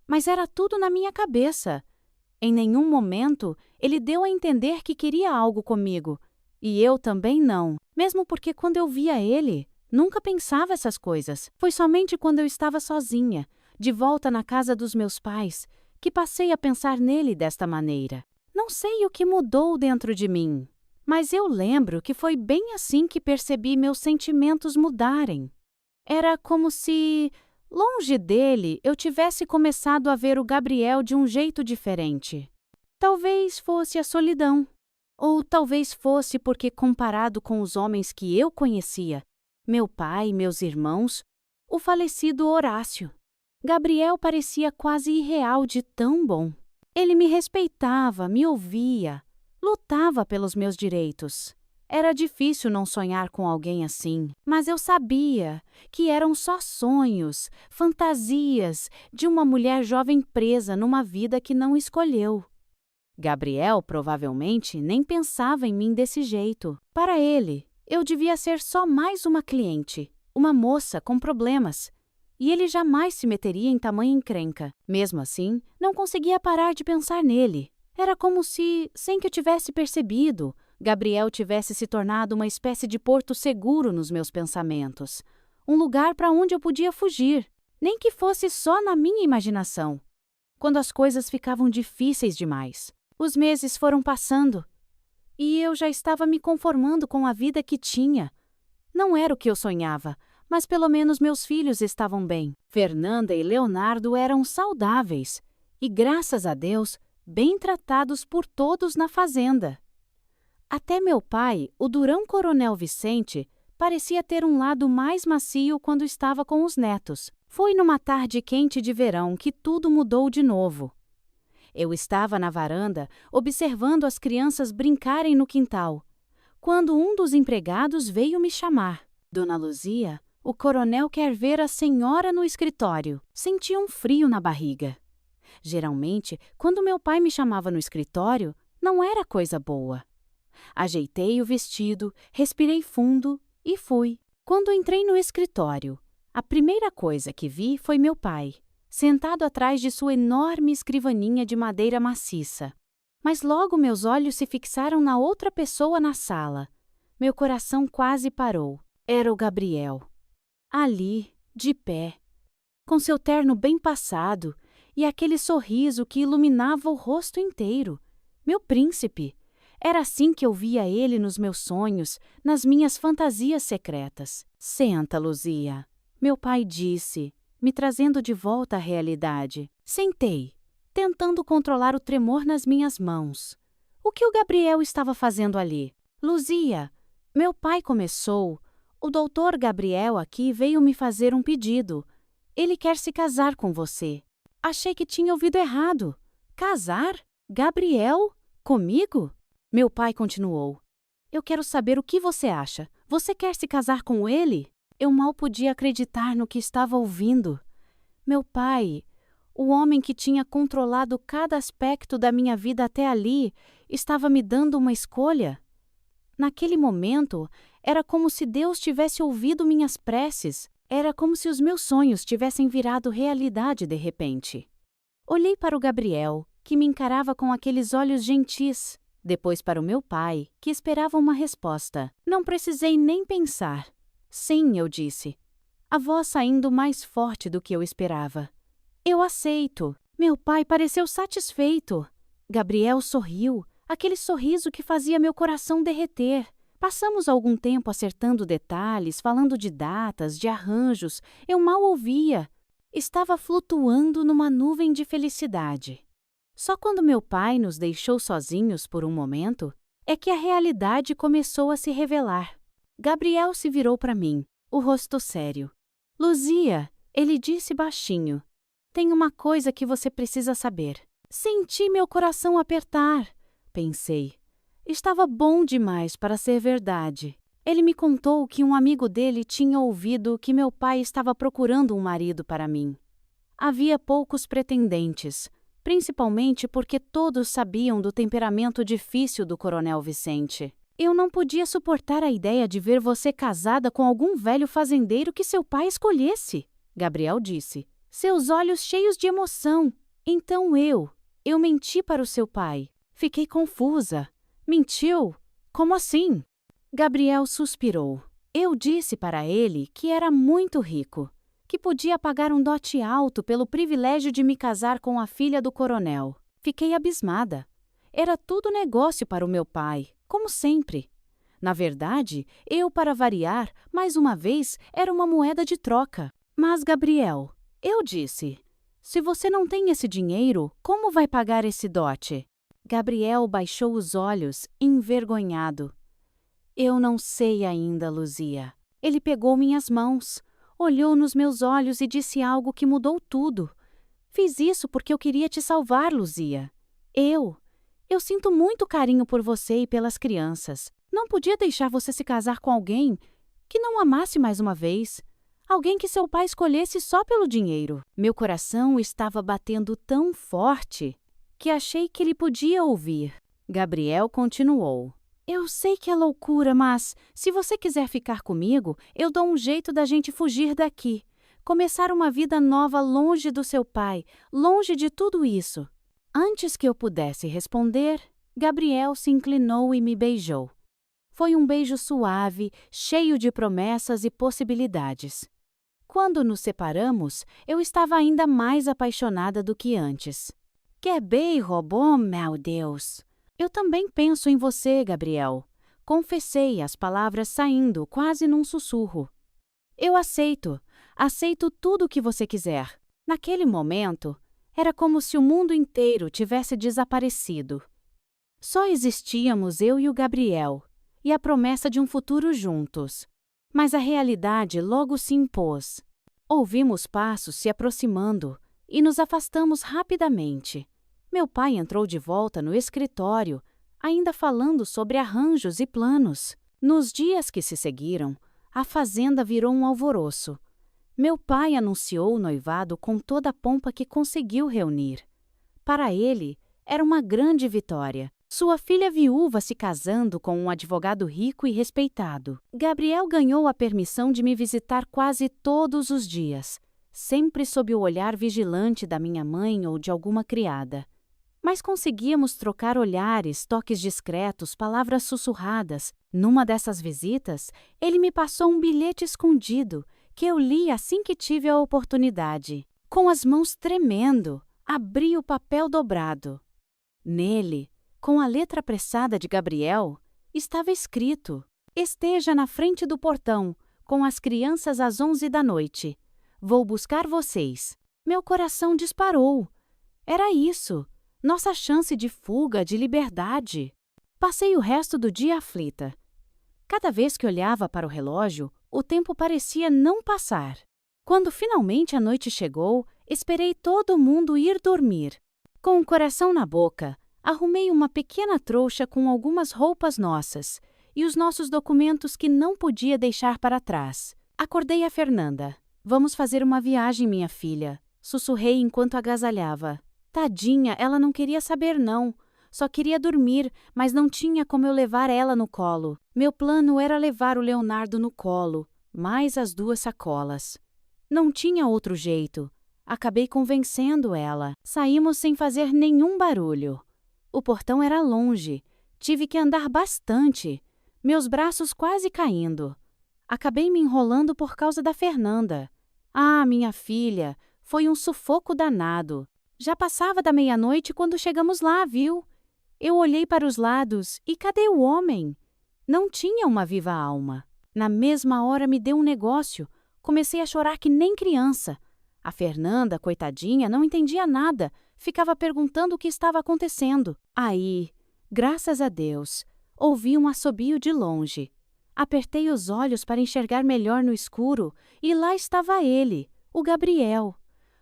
Mas era tudo na minha cabeça. Em nenhum momento ele deu a entender que queria algo comigo. E eu também não, mesmo porque quando eu via ele, nunca pensava essas coisas. Foi somente quando eu estava sozinha, de volta na casa dos meus pais, que passei a pensar nele desta maneira. Não sei o que mudou dentro de mim, mas eu lembro que foi bem assim que percebi meus sentimentos mudarem. Era como se, longe dele, eu tivesse começado a ver o Gabriel de um jeito diferente. Talvez fosse a solidão. Ou talvez fosse porque, comparado com os homens que eu conhecia, meu pai, meus irmãos, o falecido Horácio, Gabriel parecia quase irreal de tão bom. Ele me respeitava, me ouvia, lutava pelos meus direitos. Era difícil não sonhar com alguém assim, mas eu sabia que eram só sonhos, fantasias de uma mulher jovem presa numa vida que não escolheu. Gabriel provavelmente nem pensava em mim desse jeito. Para ele, eu devia ser só mais uma cliente, uma moça com problemas. E ele jamais se meteria em tamanha encrenca. Mesmo assim, não conseguia parar de pensar nele. Era como se, sem que eu tivesse percebido, Gabriel tivesse se tornado uma espécie de porto seguro nos meus pensamentos. Um lugar para onde eu podia fugir, nem que fosse só na minha imaginação. Quando as coisas ficavam difíceis demais, os meses foram passando e eu já estava me conformando com a vida que tinha. Não era o que eu sonhava, mas pelo menos meus filhos estavam bem. Fernanda e Leonardo eram saudáveis e, graças a Deus, bem tratados por todos na fazenda. Até meu pai, o durão Coronel Vicente, parecia ter um lado mais macio quando estava com os netos. Foi numa tarde quente de verão que tudo mudou de novo. Eu estava na varanda, observando as crianças brincarem no quintal, quando um dos empregados veio me chamar. Dona Luzia, o coronel quer ver a senhora no escritório. Senti um frio na barriga. Geralmente, quando meu pai me chamava no escritório, não era coisa boa. Ajeitei o vestido, respirei fundo e fui. Quando entrei no escritório, a primeira coisa que vi foi meu pai, sentado atrás de sua enorme escrivaninha de madeira maciça. Mas logo meus olhos se fixaram na outra pessoa na sala. Meu coração quase parou. Era o Gabriel. Ali, de pé, com seu terno bem passado e aquele sorriso que iluminava o rosto inteiro. Meu príncipe. Era assim que eu via ele nos meus sonhos, nas minhas fantasias secretas. Senta, Luzia, meu pai disse, me trazendo de volta à realidade. Sentei, tentando controlar o tremor nas minhas mãos. O que o Gabriel estava fazendo ali? Luzia, meu pai começou. O doutor Gabriel aqui veio me fazer um pedido. Ele quer se casar com você. Achei que tinha ouvido errado. Casar? Gabriel? Comigo? Meu pai continuou. Eu quero saber o que você acha. Você quer se casar com ele? Eu mal podia acreditar no que estava ouvindo. Meu pai, o homem que tinha controlado cada aspecto da minha vida até ali, estava me dando uma escolha. Naquele momento, era como se Deus tivesse ouvido minhas preces. Era como se os meus sonhos tivessem virado realidade de repente. Olhei para o Gabriel, que me encarava com aqueles olhos gentis. Depois para o meu pai, que esperava uma resposta. Não precisei nem pensar. Sim, eu disse. A voz saindo mais forte do que eu esperava. Eu aceito. Meu pai pareceu satisfeito. Gabriel sorriu, aquele sorriso que fazia meu coração derreter. Passamos algum tempo acertando detalhes, falando de datas, de arranjos. Eu mal ouvia. Estava flutuando numa nuvem de felicidade. Só quando meu pai nos deixou sozinhos por um momento, é que a realidade começou a se revelar. Gabriel se virou para mim, o rosto sério. Luzia, ele disse baixinho, tem uma coisa que você precisa saber. Senti meu coração apertar. Pensei, estava bom demais para ser verdade. Ele me contou que um amigo dele tinha ouvido que meu pai estava procurando um marido para mim. Havia poucos pretendentes, principalmente porque todos sabiam do temperamento difícil do Coronel Vicente. Eu não podia suportar a ideia de ver você casada com algum velho fazendeiro que seu pai escolhesse, Gabriel disse, seus olhos cheios de emoção. Então eu Eu menti para o seu pai. Fiquei confusa. Mentiu? Como assim? Gabriel suspirou. Eu disse para ele que era muito rico, que podia pagar um dote alto pelo privilégio de me casar com a filha do coronel. Fiquei abismada. Era tudo negócio para o meu pai, como sempre. Na verdade, eu, para variar, mais uma vez, era uma moeda de troca. Mas, Gabriel, eu disse, se você não tem esse dinheiro, como vai pagar esse dote? Gabriel baixou os olhos, envergonhado. Eu não sei ainda, Luzia. Ele pegou minhas mãos, olhou nos meus olhos e disse algo que mudou tudo. Fiz isso porque eu queria te salvar, Luzia. Eu sinto muito carinho por você e pelas crianças. Não podia deixar você se casar com alguém que não amasse mais uma vez. Alguém que seu pai escolhesse só pelo dinheiro. Meu coração estava batendo tão forte que achei que ele podia ouvir. Gabriel continuou. Eu sei que é loucura, mas se você quiser ficar comigo, eu dou um jeito da gente fugir daqui. Começar uma vida nova longe do seu pai, longe de tudo isso. Antes que eu pudesse responder, Gabriel se inclinou e me beijou. Foi um beijo suave, cheio de promessas e possibilidades. Quando nos separamos, eu estava ainda mais apaixonada do que antes. Que beijo bom, meu Deus! Eu também penso em você, Gabriel. Confessei, as palavras saindo quase num sussurro. Eu aceito tudo o que você quiser. Naquele momento, era como se o mundo inteiro tivesse desaparecido. Só existíamos eu e o Gabriel, e a promessa de um futuro juntos. Mas a realidade logo se impôs. Ouvimos passos se aproximando e nos afastamos rapidamente. Meu pai entrou de volta no escritório, ainda falando sobre arranjos e planos. Nos dias que se seguiram, a fazenda virou um alvoroço. Meu pai anunciou o noivado com toda a pompa que conseguiu reunir. Para ele, era uma grande vitória. Sua filha viúva se casando com um advogado rico e respeitado. Gabriel ganhou a permissão de me visitar quase todos os dias, sempre sob o olhar vigilante da minha mãe ou de alguma criada. Mas conseguíamos trocar olhares, toques discretos, palavras sussurradas. Numa dessas visitas, ele me passou um bilhete escondido, que eu li assim que tive a oportunidade. Com as mãos tremendo, abri o papel dobrado. Nele, com a letra apressada de Gabriel, estava escrito: Esteja na frente do portão, com as crianças às 11 da noite. Vou buscar vocês. Meu coração disparou. Era isso. Nossa chance de fuga, de liberdade. Passei o resto do dia aflita. Cada vez que olhava para o relógio, o tempo parecia não passar. Quando finalmente a noite chegou, esperei todo mundo ir dormir. Com o coração na boca, arrumei uma pequena trouxa com algumas roupas nossas e os nossos documentos que não podia deixar para trás. Acordei a Fernanda. Vamos fazer uma viagem, minha filha. Sussurrei enquanto agasalhava. Tadinha, ela não queria saber não. Só queria dormir, mas não tinha como eu levar ela no colo. Meu plano era levar o Leonardo no colo, mais as 2 sacolas. Não tinha outro jeito. Acabei convencendo ela. Saímos sem fazer nenhum barulho. O portão era longe. Tive que andar bastante. Meus braços quase caindo. Acabei me enrolando por causa da Fernanda. Ah, minha filha, foi um sufoco danado. Já passava da meia-noite quando chegamos lá, viu? Eu olhei para os lados e cadê o homem? Não tinha uma viva alma. Na mesma hora me deu um negócio. Comecei a chorar que nem criança. A Fernanda, coitadinha, não entendia nada. Ficava perguntando o que estava acontecendo. Aí, graças a Deus, ouvi um assobio de longe. Apertei os olhos para enxergar melhor no escuro e lá estava ele, o Gabriel.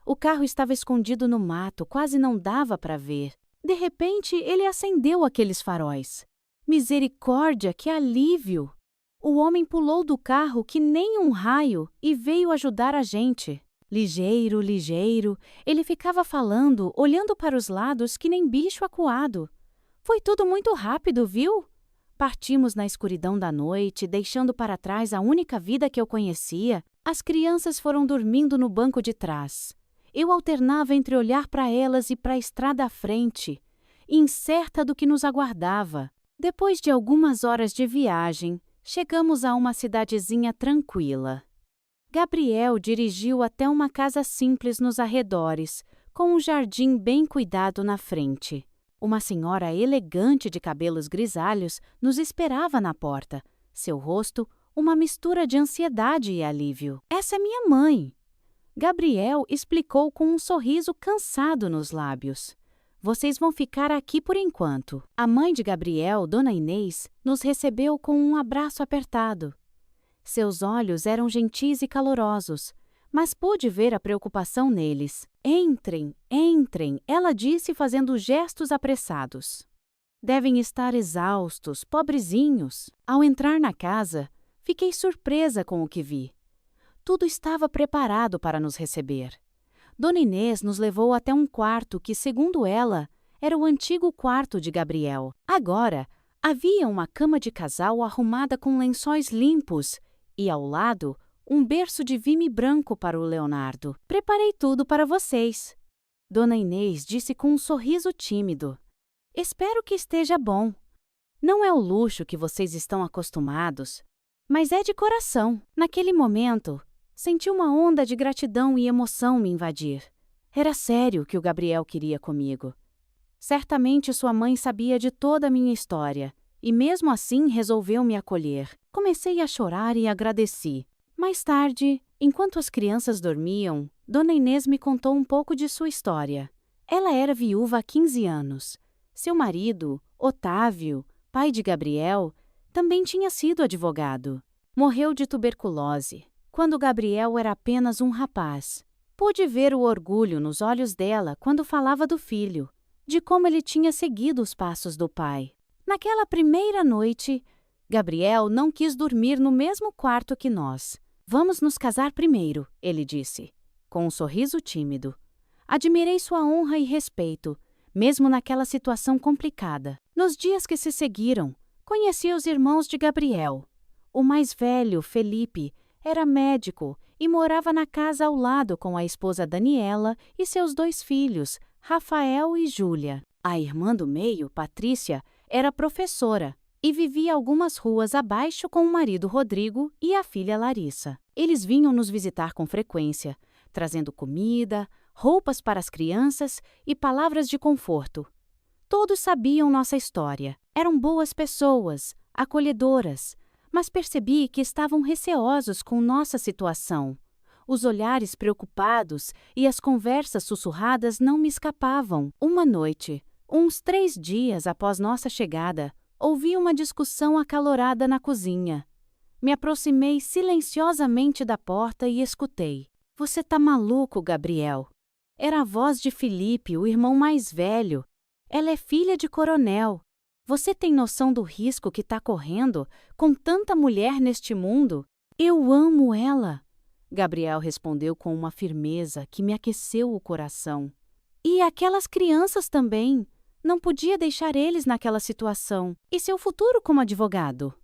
O carro estava escondido no mato, quase não dava para ver. De repente, ele acendeu aqueles faróis. Misericórdia, que alívio! O homem pulou do carro que nem um raio e veio ajudar a gente. Ligeiro, ligeiro, ele ficava falando, olhando para os lados que nem bicho acuado. Foi tudo muito rápido, viu? Partimos na escuridão da noite, deixando para trás a única vida que eu conhecia. As crianças foram dormindo no banco de trás. Eu alternava entre olhar para elas e para a estrada à frente, incerta do que nos aguardava. Depois de algumas horas de viagem, chegamos a uma cidadezinha tranquila. Gabriel dirigiu até uma casa simples nos arredores, com um jardim bem cuidado na frente. Uma senhora elegante de cabelos grisalhos nos esperava na porta. Seu rosto, uma mistura de ansiedade e alívio. Essa é minha mãe. Gabriel explicou com um sorriso cansado nos lábios. Vocês vão ficar aqui por enquanto. A mãe de Gabriel, Dona Inês, nos recebeu com um abraço apertado. Seus olhos eram gentis e calorosos, mas pude ver a preocupação neles. Entrem, entrem, ela disse fazendo gestos apressados. Devem estar exaustos, pobrezinhos. Ao entrar na casa, fiquei surpresa com o que vi. Tudo estava preparado para nos receber. Dona Inês nos levou até um quarto que, segundo ela, era o antigo quarto de Gabriel. Agora, havia uma cama de casal arrumada com lençóis limpos e, ao lado, um berço de vime branco para o Leonardo. Preparei tudo para vocês. Dona Inês disse com um sorriso tímido. Espero que esteja bom. Não é o luxo que vocês estão acostumados, mas é de coração. Naquele momento, senti uma onda de gratidão e emoção me invadir. Era sério o que o Gabriel queria comigo. Certamente sua mãe sabia de toda a minha história, e mesmo assim resolveu me acolher. Comecei a chorar e agradeci. Mais tarde, enquanto as crianças dormiam, Dona Inês me contou um pouco de sua história. Ela era viúva há 15 anos. Seu marido, Otávio, pai de Gabriel, também tinha sido advogado. Morreu de tuberculose, quando Gabriel era apenas um rapaz. Pude ver o orgulho nos olhos dela quando falava do filho, de como ele tinha seguido os passos do pai. Naquela primeira noite, Gabriel não quis dormir no mesmo quarto que nós. Vamos nos casar primeiro, ele disse, com um sorriso tímido. Admirei sua honra e respeito, mesmo naquela situação complicada. Nos dias que se seguiram, conheci os irmãos de Gabriel. O mais velho, Felipe, era médico e morava na casa ao lado com a esposa Daniela e seus 2 filhos, Rafael e Júlia. A irmã do meio, Patrícia, era professora e vivia algumas ruas abaixo com o marido Rodrigo e a filha Larissa. Eles vinham nos visitar com frequência, trazendo comida, roupas para as crianças e palavras de conforto. Todos sabiam nossa história. Eram boas pessoas, acolhedoras, mas percebi que estavam receosos com nossa situação. Os olhares preocupados e as conversas sussurradas não me escapavam. Uma noite, uns 3 dias após nossa chegada, ouvi uma discussão acalorada na cozinha. Me aproximei silenciosamente da porta e escutei. Você tá maluco, Gabriel? Era a voz de Felipe, o irmão mais velho. Ela é filha de coronel. Você tem noção do risco que tá correndo com tanta mulher neste mundo? Eu amo ela, Gabriel respondeu com uma firmeza que me aqueceu o coração. E aquelas crianças também. Não podia deixar eles naquela situação. E seu futuro como advogado?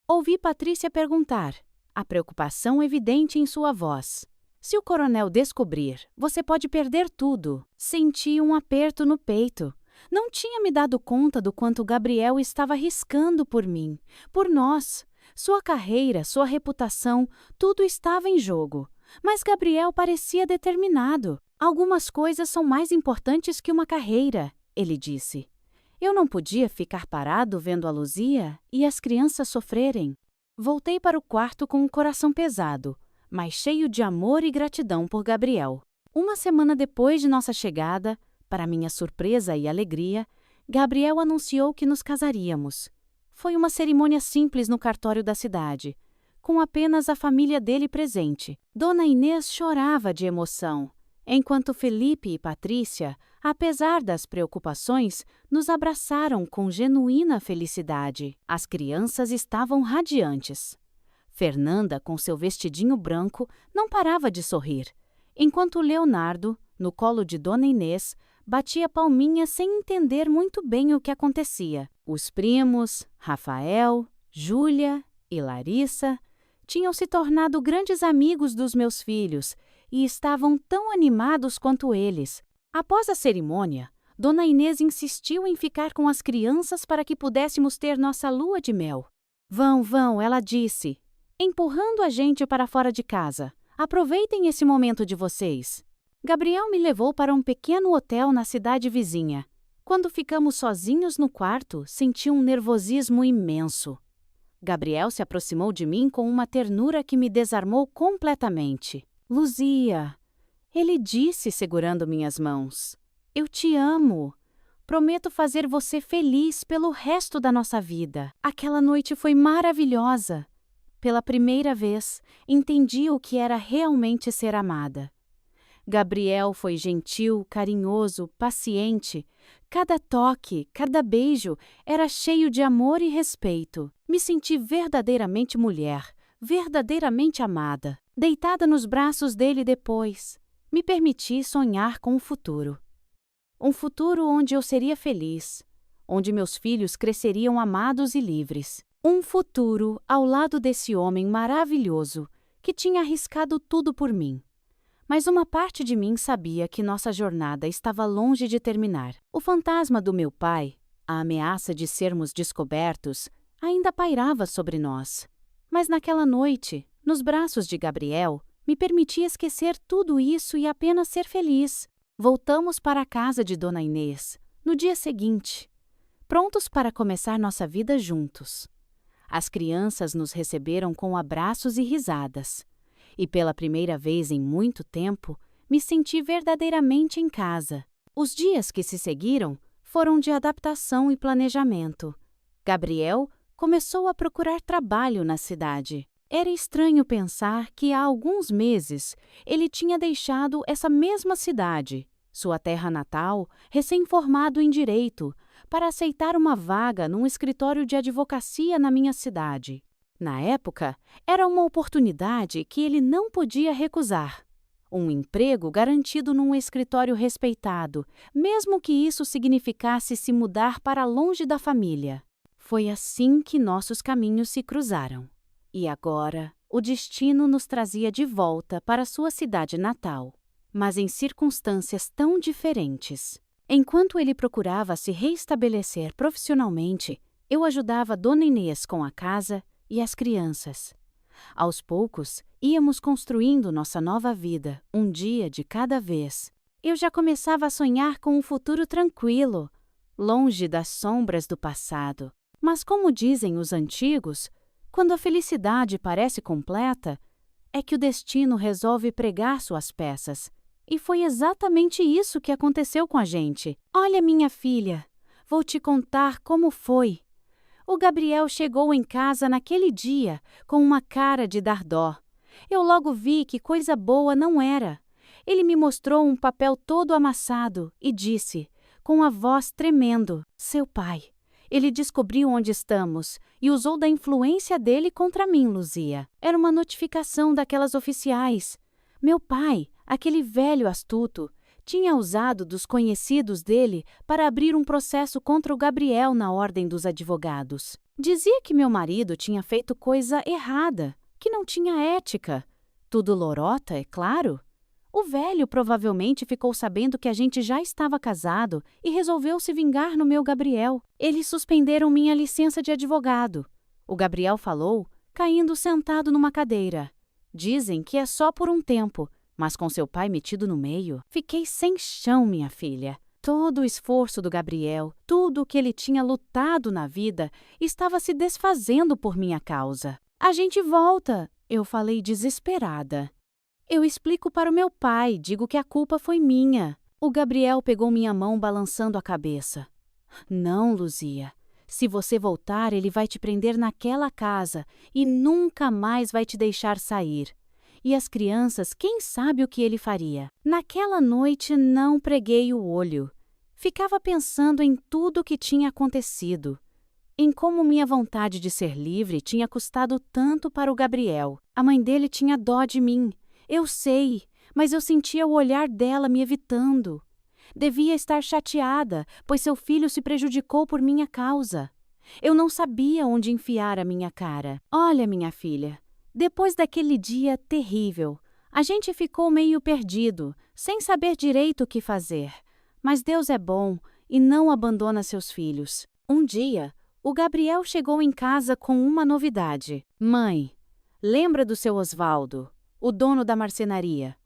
Ouvi Patrícia perguntar, a preocupação evidente em sua voz. Se o coronel descobrir, você pode perder tudo. Senti um aperto no peito. Não tinha me dado conta do quanto Gabriel estava arriscando por mim, por nós. Sua carreira, sua reputação, tudo estava em jogo. Mas Gabriel parecia determinado. Algumas coisas são mais importantes que uma carreira, ele disse. Eu não podia ficar parado vendo a Luzia e as crianças sofrerem. Voltei para o quarto com o coração pesado, mas cheio de amor e gratidão por Gabriel. Uma semana depois de nossa chegada, para minha surpresa e alegria, Gabriel anunciou que nos casaríamos. Foi uma cerimônia simples no cartório da cidade, com apenas a família dele presente. Dona Inês chorava de emoção, enquanto Felipe e Patrícia, apesar das preocupações, nos abraçaram com genuína felicidade. As crianças estavam radiantes. Fernanda, com seu vestidinho branco, não parava de sorrir, enquanto Leonardo, no colo de Dona Inês, batia palminha sem entender muito bem o que acontecia. Os primos, Rafael, Júlia e Larissa, tinham se tornado grandes amigos dos meus filhos e estavam tão animados quanto eles. Após a cerimônia, Dona Inês insistiu em ficar com as crianças para que pudéssemos ter nossa lua de mel. Vão, vão, ela disse, empurrando a gente para fora de casa. Aproveitem esse momento de vocês. Gabriel me levou para um pequeno hotel na cidade vizinha. Quando ficamos sozinhos no quarto, senti um nervosismo imenso. Gabriel se aproximou de mim com uma ternura que me desarmou completamente. Luzia, ele disse segurando minhas mãos. Eu te amo. Prometo fazer você feliz pelo resto da nossa vida. Aquela noite foi maravilhosa. Pela primeira vez, entendi o que era realmente ser amada. Gabriel foi gentil, carinhoso, paciente. Cada toque, cada beijo era cheio de amor e respeito. Me senti verdadeiramente mulher, verdadeiramente amada. Deitada nos braços dele depois, me permiti sonhar com o futuro. Um futuro onde eu seria feliz, onde meus filhos cresceriam amados e livres. Um futuro ao lado desse homem maravilhoso que tinha arriscado tudo por mim. Mas uma parte de mim sabia que nossa jornada estava longe de terminar. O fantasma do meu pai, a ameaça de sermos descobertos, ainda pairava sobre nós. Mas naquela noite, nos braços de Gabriel, me permiti esquecer tudo isso e apenas ser feliz. Voltamos para a casa de Dona Inês, no dia seguinte, prontos para começar nossa vida juntos. As crianças nos receberam com abraços e risadas. E pela primeira vez em muito tempo, me senti verdadeiramente em casa. Os dias que se seguiram foram de adaptação e planejamento. Gabriel começou a procurar trabalho na cidade. Era estranho pensar que há alguns meses ele tinha deixado essa mesma cidade, sua terra natal, recém-formado em direito, para aceitar uma vaga num escritório de advocacia na minha cidade. Na época, era uma oportunidade que ele não podia recusar. Um emprego garantido num escritório respeitado, mesmo que isso significasse se mudar para longe da família. Foi assim que nossos caminhos se cruzaram. E agora, o destino nos trazia de volta para sua cidade natal, mas em circunstâncias tão diferentes. Enquanto ele procurava se reestabelecer profissionalmente, eu ajudava Dona Inês com a casa e as crianças. Aos poucos, íamos construindo nossa nova vida, um dia de cada vez. Eu já começava a sonhar com um futuro tranquilo, longe das sombras do passado. Mas como dizem os antigos, quando a felicidade parece completa, é que o destino resolve pregar suas peças. E foi exatamente isso que aconteceu com a gente. Olha, minha filha, vou te contar como foi. O Gabriel chegou em casa naquele dia com uma cara de dar dó. Eu logo vi que coisa boa não era. Ele me mostrou um papel todo amassado e disse, com a voz tremendo, seu pai. Ele descobriu onde estamos e usou da influência dele contra mim, Luzia. Era uma notificação daquelas oficiais. Meu pai, aquele velho astuto, tinha usado dos conhecidos dele para abrir um processo contra o Gabriel na ordem dos advogados. Dizia que meu marido tinha feito coisa errada, que não tinha ética. Tudo lorota, é claro. O velho provavelmente ficou sabendo que a gente já estava casado e resolveu se vingar no meu Gabriel. Eles suspenderam minha licença de advogado. O Gabriel falou, caindo sentado numa cadeira. Dizem que é só por um tempo, mas com seu pai metido no meio, fiquei sem chão, minha filha. Todo o esforço do Gabriel, tudo o que ele tinha lutado na vida, estava se desfazendo por minha causa. A gente volta, eu falei desesperada. Eu explico para o meu pai, digo que a culpa foi minha. O Gabriel pegou minha mão balançando a cabeça. Não, Luzia. Se você voltar, ele vai te prender naquela casa e nunca mais vai te deixar sair. E as crianças, quem sabe o que ele faria? Naquela noite não preguei o olho. Ficava pensando em tudo o que tinha acontecido. Em como minha vontade de ser livre tinha custado tanto para o Gabriel. A mãe dele tinha dó de mim. Eu sei, mas eu sentia o olhar dela me evitando. Devia estar chateada, pois seu filho se prejudicou por minha causa. Eu não sabia onde enfiar a minha cara. Olha, minha filha, depois daquele dia terrível, A gente ficou meio perdido, sem saber direito o que fazer. Mas Deus é bom e não abandona seus filhos. Um dia, o Gabriel chegou em casa com uma novidade. Mãe, lembra do seu Osvaldo, o dono da marcenaria?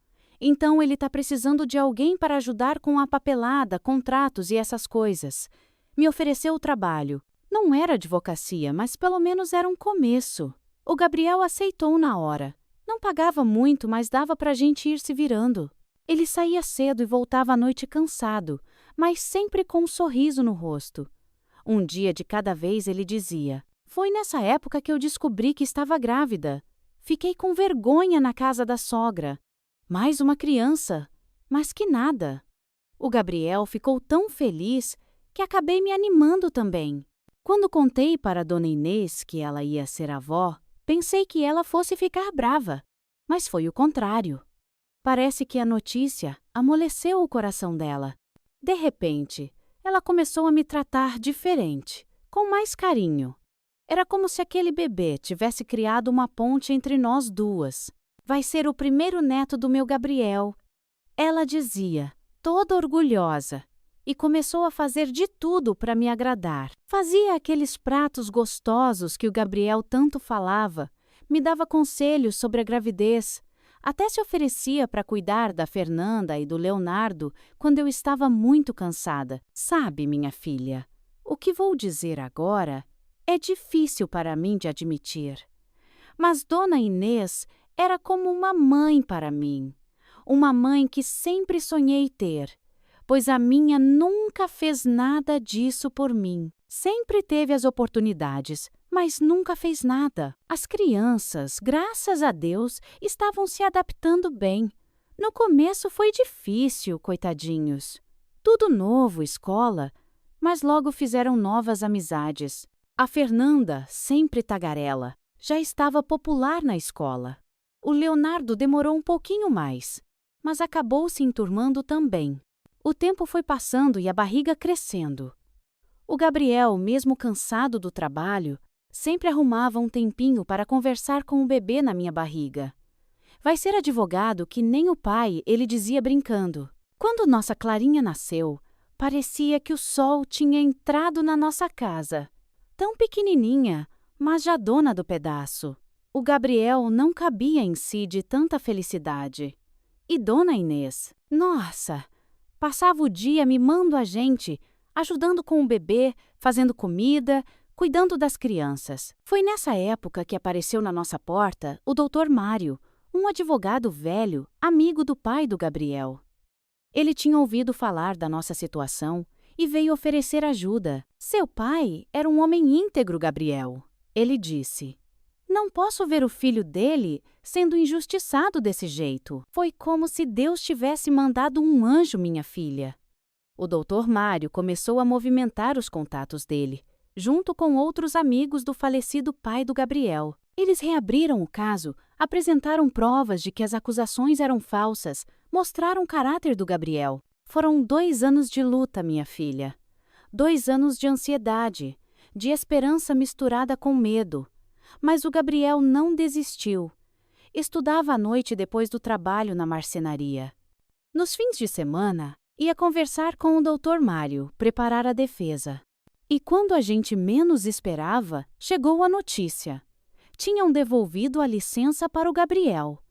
Então ele está precisando de alguém para ajudar com a papelada, contratos e essas coisas. Me ofereceu o trabalho. Não era advocacia, mas pelo menos era um começo. O Gabriel aceitou na hora. Não pagava muito, mas dava para a gente ir se virando. Ele saía cedo e voltava à noite cansado, mas sempre com um sorriso no rosto. Um dia de cada vez ele dizia: "Foi nessa época que eu descobri que estava grávida. Fiquei com vergonha na casa da sogra. Mais uma criança, mas que nada." O Gabriel ficou tão feliz que acabei me animando também. Quando contei para a dona Inês que ela ia ser avó, pensei que ela fosse ficar brava, mas foi o contrário. Parece que a notícia amoleceu o coração dela. De repente, ela começou a me tratar diferente, com mais carinho. Era como se aquele bebê tivesse criado uma ponte entre nós duas. "Vai ser o primeiro neto do meu Gabriel", ela dizia, toda orgulhosa, e começou a fazer de tudo para me agradar. Fazia aqueles pratos gostosos que o Gabriel tanto falava, me dava conselhos sobre a gravidez, até se oferecia para cuidar da Fernanda e do Leonardo quando eu estava muito cansada. Sabe, minha filha, o que vou dizer agora é difícil para mim de admitir. Mas Dona Inês era como uma mãe para mim. Uma mãe que sempre sonhei ter, pois a minha nunca fez nada disso por mim. Sempre teve as oportunidades, mas nunca fez nada. As crianças, graças a Deus, estavam se adaptando bem. No começo foi difícil, coitadinhos. Tudo novo, escola, mas logo fizeram novas amizades. A Fernanda, sempre tagarela, já estava popular na escola. O Leonardo demorou um pouquinho mais, mas acabou se enturmando também. O tempo foi passando e a barriga crescendo. O Gabriel, mesmo cansado do trabalho, sempre arrumava um tempinho para conversar com o bebê na minha barriga. "Vai ser advogado que nem o pai", ele dizia brincando. Quando nossa Clarinha nasceu, parecia que o sol tinha entrado na nossa casa. Tão pequenininha, mas já dona do pedaço. O Gabriel não cabia em si de tanta felicidade. E Dona Inês, nossa, passava o dia mimando a gente, ajudando com o bebê, fazendo comida, cuidando das crianças. Foi nessa época que apareceu na nossa porta o Dr. Mário, um advogado velho, amigo do pai do Gabriel. Ele tinha ouvido falar da nossa situação e veio oferecer ajuda. "Seu pai era um homem íntegro, Gabriel", ele disse. "Não posso ver o filho dele sendo injustiçado desse jeito. Foi como se Deus tivesse mandado um anjo, minha filha." O Dr. Mário começou a movimentar os contatos dele, junto com outros amigos do falecido pai do Gabriel. Eles reabriram o caso, apresentaram provas de que as acusações eram falsas, mostraram o caráter do Gabriel. Foram 2 anos de luta, minha filha. 2 anos de ansiedade, de esperança misturada com medo. Mas o Gabriel não desistiu. Estudava à noite depois do trabalho na marcenaria. Nos fins de semana, ia conversar com o Dr. Mário, preparar a defesa. E quando a gente menos esperava, chegou a notícia. Tinham devolvido a licença para o Gabriel.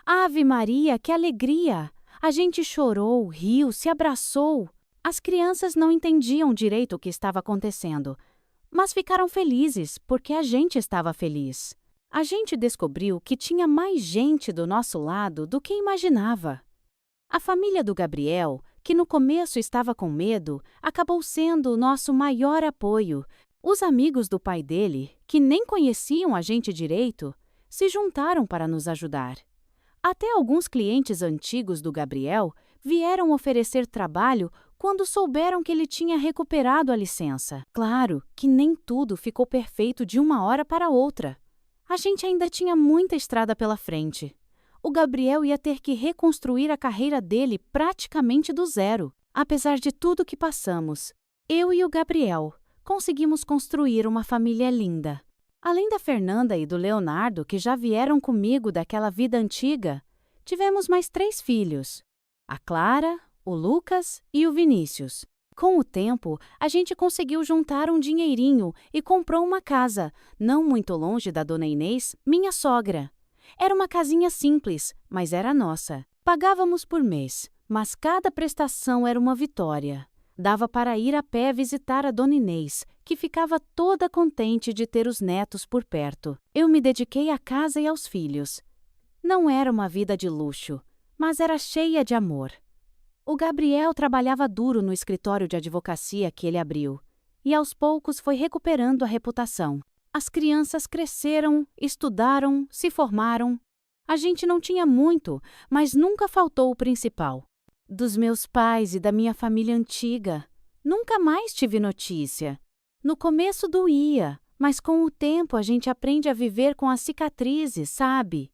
Ave Maria, que alegria! A gente chorou, riu, se abraçou. As crianças não entendiam direito o que estava acontecendo, mas ficaram felizes porque a gente estava feliz. A gente descobriu que tinha mais gente do nosso lado do que imaginava. A família do Gabriel, que no começo estava com medo, acabou sendo o nosso maior apoio. Os amigos do pai dele, que nem conheciam a gente direito, se juntaram para nos ajudar. Até alguns clientes antigos do Gabriel vieram oferecer trabalho quando souberam que ele tinha recuperado a licença. Claro que nem tudo ficou perfeito de uma hora para outra. A gente ainda tinha muita estrada pela frente. O Gabriel ia ter que reconstruir a carreira dele praticamente do zero. Apesar de tudo que passamos, eu e o Gabriel conseguimos construir uma família linda. Além da Fernanda e do Leonardo, que já vieram comigo daquela vida antiga, Tivemos mais 3 filhos: a Clara, o Lucas e o Vinícius. Com o tempo, a gente conseguiu juntar um dinheirinho e comprou uma casa, não muito longe da dona Inês, minha sogra. Era uma casinha simples, mas era nossa. Pagávamos por mês, mas cada prestação era uma vitória. Dava para ir a pé visitar a dona Inês, que ficava toda contente de ter os netos por perto. Eu me dediquei à casa e aos filhos. Não era uma vida de luxo, mas era cheia de amor. O Gabriel trabalhava duro no escritório de advocacia que ele abriu, e aos poucos foi recuperando a reputação. As crianças cresceram, estudaram, se formaram. A gente não tinha muito, mas nunca faltou o principal. Dos meus pais e da minha família antiga, nunca mais tive notícia. No começo doía, mas com o tempo a gente aprende a viver com as cicatrizes, sabe?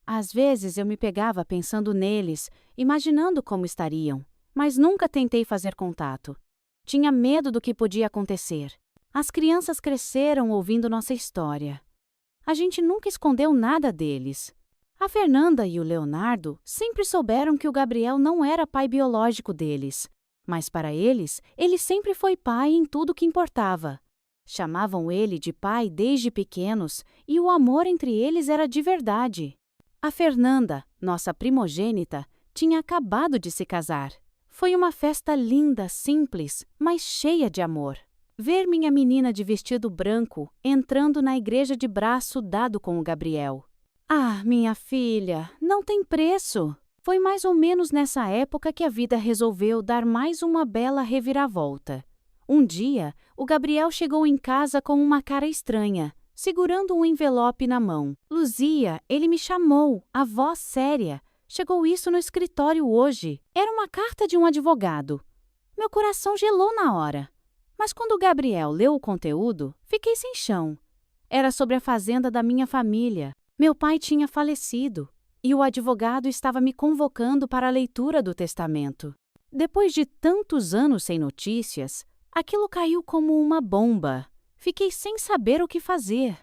Às vezes eu me pegava pensando neles, imaginando como estariam, mas nunca tentei fazer contato. Tinha medo do que podia acontecer. As crianças cresceram ouvindo nossa história. A gente nunca escondeu nada deles. A Fernanda e o Leonardo sempre souberam que o Gabriel não era pai biológico deles, mas para eles, ele sempre foi pai em tudo que importava. Chamavam ele de pai desde pequenos e o amor entre eles era de verdade. A Fernanda, nossa primogênita, tinha acabado de se casar. Foi uma festa linda, simples, mas cheia de amor. Ver minha menina de vestido branco entrando na igreja de braço dado com o Gabriel. Ah, minha filha, não tem preço. Foi mais ou menos nessa época que a vida resolveu dar mais uma bela reviravolta. Um dia, o Gabriel chegou em casa com uma cara estranha, segurando um envelope na mão. Luzia, ele me chamou, a voz séria. Chegou isso no escritório hoje. Era uma carta de um advogado. Meu coração gelou na hora. Mas quando o Gabriel leu o conteúdo, fiquei sem chão. Era sobre a fazenda da minha família. Meu pai tinha falecido e o advogado estava me convocando para a leitura do testamento. Depois de tantos anos sem notícias, aquilo caiu como uma bomba. Fiquei sem saber o que fazer.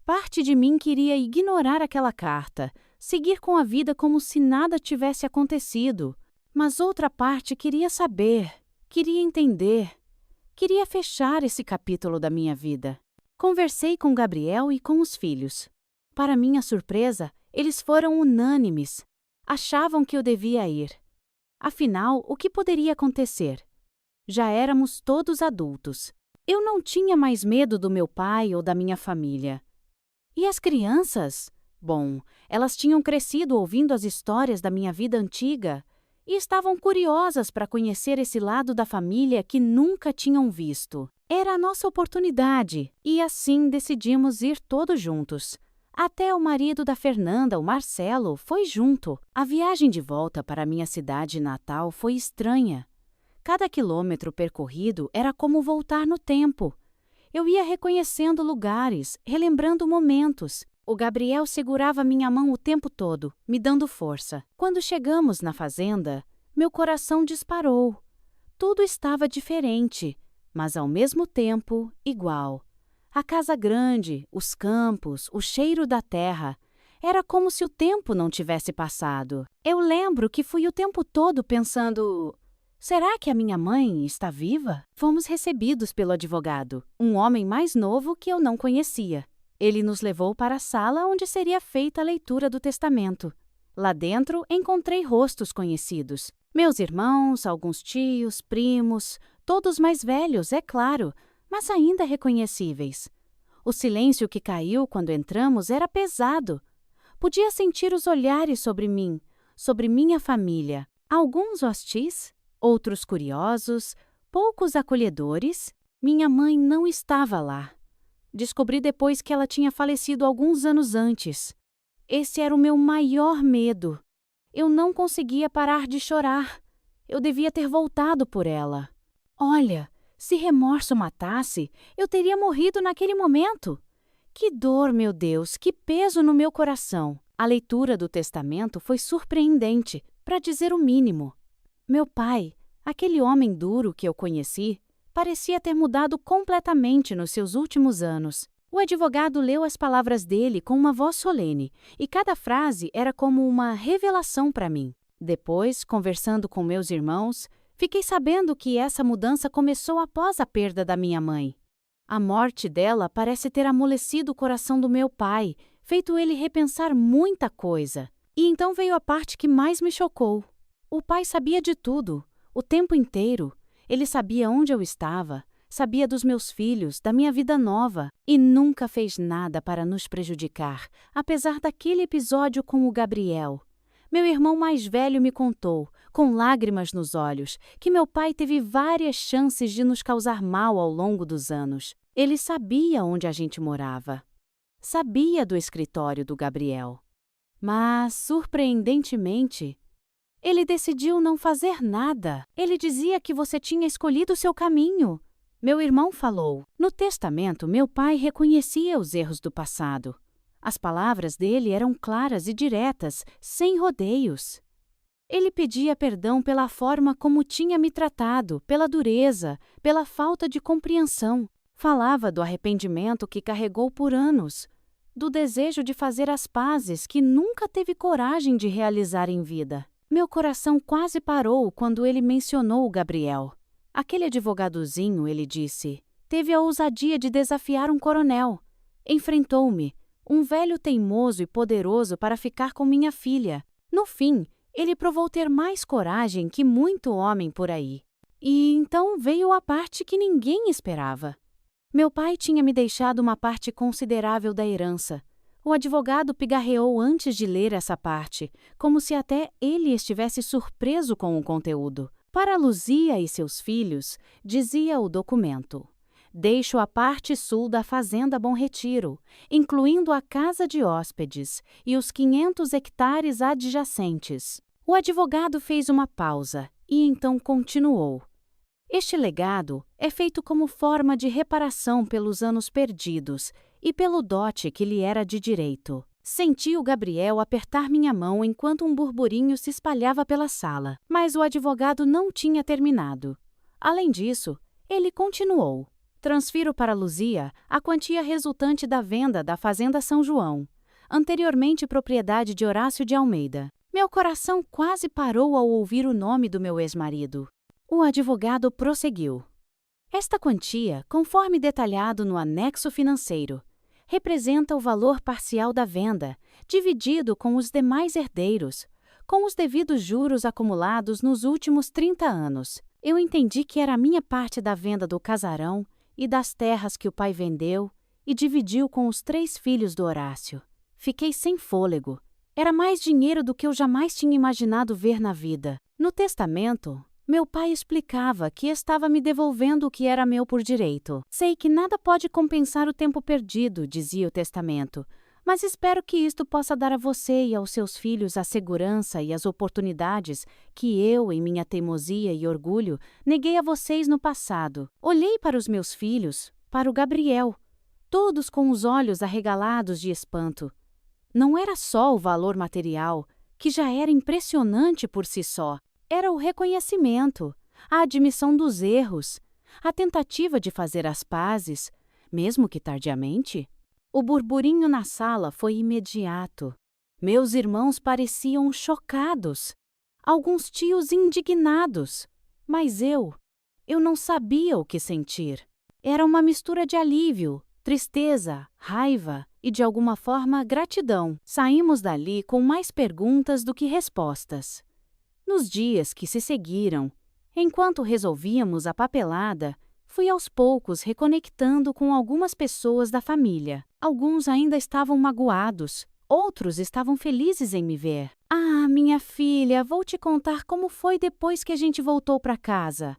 Parte de mim queria ignorar aquela carta, seguir com a vida como se nada tivesse acontecido. Mas outra parte queria saber, queria entender, queria fechar esse capítulo da minha vida. Conversei com Gabriel e com os filhos. Para minha surpresa, eles foram unânimes. Achavam que eu devia ir. Afinal, o que poderia acontecer? Já éramos todos adultos. Eu não tinha mais medo do meu pai ou da minha família. E as crianças? Bom, elas tinham crescido ouvindo as histórias da minha vida antiga e estavam curiosas para conhecer esse lado da família que nunca tinham visto. Era a nossa oportunidade e assim decidimos ir todos juntos. Até o marido da Fernanda, o Marcelo, foi junto. A viagem de volta para a minha cidade natal foi estranha. Cada quilômetro percorrido era como voltar no tempo. Eu ia reconhecendo lugares, relembrando momentos. O Gabriel segurava minha mão o tempo todo, me dando força. Quando chegamos na fazenda, meu coração disparou. Tudo estava diferente, mas ao mesmo tempo igual. A casa grande, os campos, o cheiro da terra. Era como se o tempo não tivesse passado. Eu lembro que fui o tempo todo pensando: será que a minha mãe está viva? Fomos recebidos pelo advogado, um homem mais novo que eu não conhecia. Ele nos levou para a sala onde seria feita a leitura do testamento. Lá dentro, encontrei rostos conhecidos. Meus irmãos, alguns tios, primos, todos mais velhos, é claro, mas ainda reconhecíveis. O silêncio que caiu quando entramos era pesado. Podia sentir os olhares sobre mim, sobre minha família. Alguns hostis, outros curiosos, poucos acolhedores. Minha mãe não estava lá. Descobri depois que ela tinha falecido alguns anos antes. Esse era o meu maior medo. Eu não conseguia parar de chorar. Eu devia ter voltado por ela. Olha, se remorso matasse, eu teria morrido naquele momento. Que dor, meu Deus, que peso no meu coração. A leitura do testamento foi surpreendente, para dizer o mínimo. Meu pai, aquele homem duro que eu conheci, parecia ter mudado completamente nos seus últimos anos. O advogado leu as palavras dele com uma voz solene, e cada frase era como uma revelação para mim. Depois, conversando com meus irmãos, fiquei sabendo que essa mudança começou após a perda da minha mãe. A morte dela parece ter amolecido o coração do meu pai, feito ele repensar muita coisa. E então veio a parte que mais me chocou. O pai sabia de tudo, o tempo inteiro. Ele sabia onde eu estava, sabia dos meus filhos, da minha vida nova, e nunca fez nada para nos prejudicar, apesar daquele episódio com o Gabriel. Meu irmão mais velho me contou, com lágrimas nos olhos, que meu pai teve várias chances de nos causar mal ao longo dos anos. Ele sabia onde a gente morava. Sabia do escritório do Gabriel. Mas, surpreendentemente, ele decidiu não fazer nada. Ele dizia que você tinha escolhido seu caminho. Meu irmão falou. No testamento, meu pai reconhecia os erros do passado. As palavras dele eram claras e diretas, sem rodeios. Ele pedia perdão pela forma como tinha me tratado, pela dureza, pela falta de compreensão. Falava do arrependimento que carregou por anos, do desejo de fazer as pazes que nunca teve coragem de realizar em vida. Meu coração quase parou quando ele mencionou o Gabriel. Aquele advogadozinho, ele disse, teve a ousadia de desafiar um coronel. Enfrentou-me, um velho teimoso e poderoso para ficar com minha filha. No fim, ele provou ter mais coragem que muito homem por aí. E então veio a parte que ninguém esperava. Meu pai tinha me deixado uma parte considerável da herança. O advogado pigarreou antes de ler essa parte, como se até ele estivesse surpreso com o conteúdo. Para Luzia e seus filhos, dizia o documento: deixo a parte sul da Fazenda Bom Retiro, incluindo a casa de hóspedes e os 500 hectares adjacentes. O advogado fez uma pausa e então continuou. Este legado é feito como forma de reparação pelos anos perdidos e pelo dote que lhe era de direito. Senti o Gabriel apertar minha mão enquanto um burburinho se espalhava pela sala, mas o advogado não tinha terminado. Além disso, ele continuou. Transfiro para Luzia a quantia resultante da venda da Fazenda São João, anteriormente propriedade de Horácio de Almeida. Meu coração quase parou ao ouvir o nome do meu ex-marido. O advogado prosseguiu. Esta quantia, conforme detalhado no anexo financeiro, representa o valor parcial da venda, dividido com os demais herdeiros, com os devidos juros acumulados nos últimos 30 anos. Eu entendi que era a minha parte da venda do casarão e das terras que o pai vendeu e dividiu com os 3 filhos do Horácio. Fiquei sem fôlego. Era mais dinheiro do que eu jamais tinha imaginado ver na vida. No testamento, meu pai explicava que estava me devolvendo o que era meu por direito. Sei que nada pode compensar o tempo perdido, dizia o testamento, mas espero que isto possa dar a você e aos seus filhos a segurança e as oportunidades que eu, em minha teimosia e orgulho, neguei a vocês no passado. Olhei para os meus filhos, para o Gabriel, todos com os olhos arregalados de espanto. Não era só o valor material, que já era impressionante por si só. Era o reconhecimento, a admissão dos erros, a tentativa de fazer as pazes, mesmo que tardiamente. O burburinho na sala foi imediato. Meus irmãos pareciam chocados, alguns tios indignados, mas eu não sabia o que sentir. Era uma mistura de alívio, tristeza, raiva e, de alguma forma, gratidão. Saímos dali com mais perguntas do que respostas. Nos dias que se seguiram, enquanto resolvíamos a papelada, fui aos poucos reconectando com algumas pessoas da família. Alguns ainda estavam magoados, outros estavam felizes em me ver. Ah, minha filha, vou te contar como foi depois que a gente voltou para casa.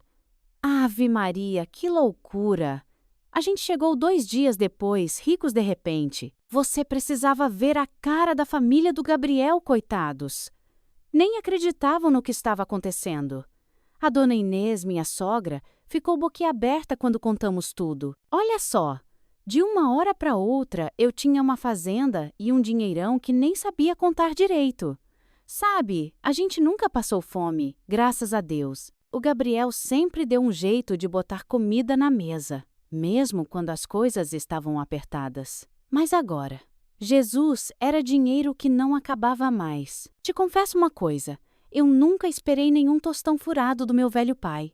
Ave Maria, que loucura! A gente chegou 2 dias depois, ricos de repente. Você precisava ver a cara da família do Gabriel, coitados. Nem acreditavam no que estava acontecendo. A dona Inês, minha sogra, ficou boquiaberta quando contamos tudo. Olha só, de uma hora para outra eu tinha uma fazenda e um dinheirão que nem sabia contar direito. Sabe, a gente nunca passou fome, graças a Deus. O Gabriel sempre deu um jeito de botar comida na mesa. mesmo quando as coisas estavam apertadas. Mas agora, Jesus era dinheiro que não acabava mais. Te confesso uma coisa, eu nunca esperei nenhum tostão furado do meu velho pai.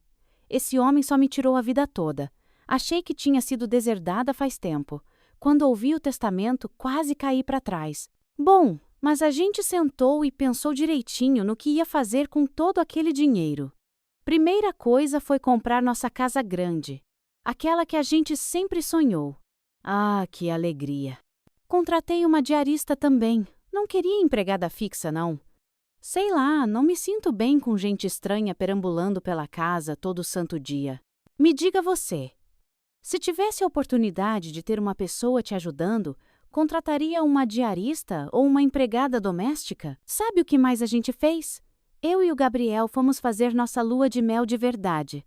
Esse homem só me tirou a vida toda. Achei que tinha sido deserdada faz tempo. Quando ouvi o testamento, quase caí para trás. Bom, mas a gente sentou e pensou direitinho no que ia fazer com todo aquele dinheiro. Primeira coisa foi comprar nossa casa grande, aquela que a gente sempre sonhou. Ah, que alegria! Contratei uma diarista também. Não queria empregada fixa, não. Sei lá, não me sinto bem com gente estranha perambulando pela casa todo santo dia. Me diga você, se tivesse a oportunidade de ter uma pessoa te ajudando, contrataria uma diarista ou uma empregada doméstica? Sabe o que mais a gente fez? Eu e o Gabriel fomos fazer nossa lua de mel de verdade.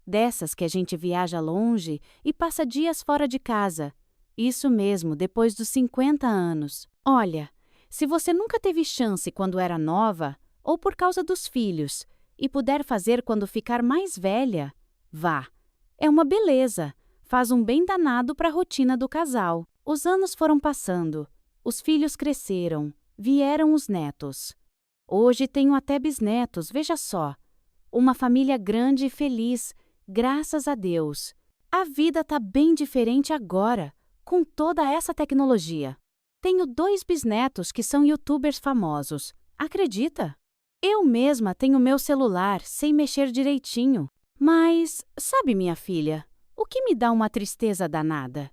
Dessas que a gente viaja longe e passa dias fora de casa. Isso mesmo, depois dos 50 anos. Olha, se você nunca teve chance quando era nova, ou por causa dos filhos, e puder fazer quando ficar mais velha, vá. É uma beleza. Faz um bem danado para a rotina do casal. Os anos foram passando, os filhos cresceram, vieram os netos. Hoje tenho até bisnetos, veja só. Uma família grande e feliz, graças a Deus. A vida tá bem diferente agora, com toda essa tecnologia. Tenho 2 bisnetos que são youtubers famosos. Acredita? Eu mesma tenho meu celular, sem mexer direitinho. Mas, sabe, minha filha, o que me dá uma tristeza danada?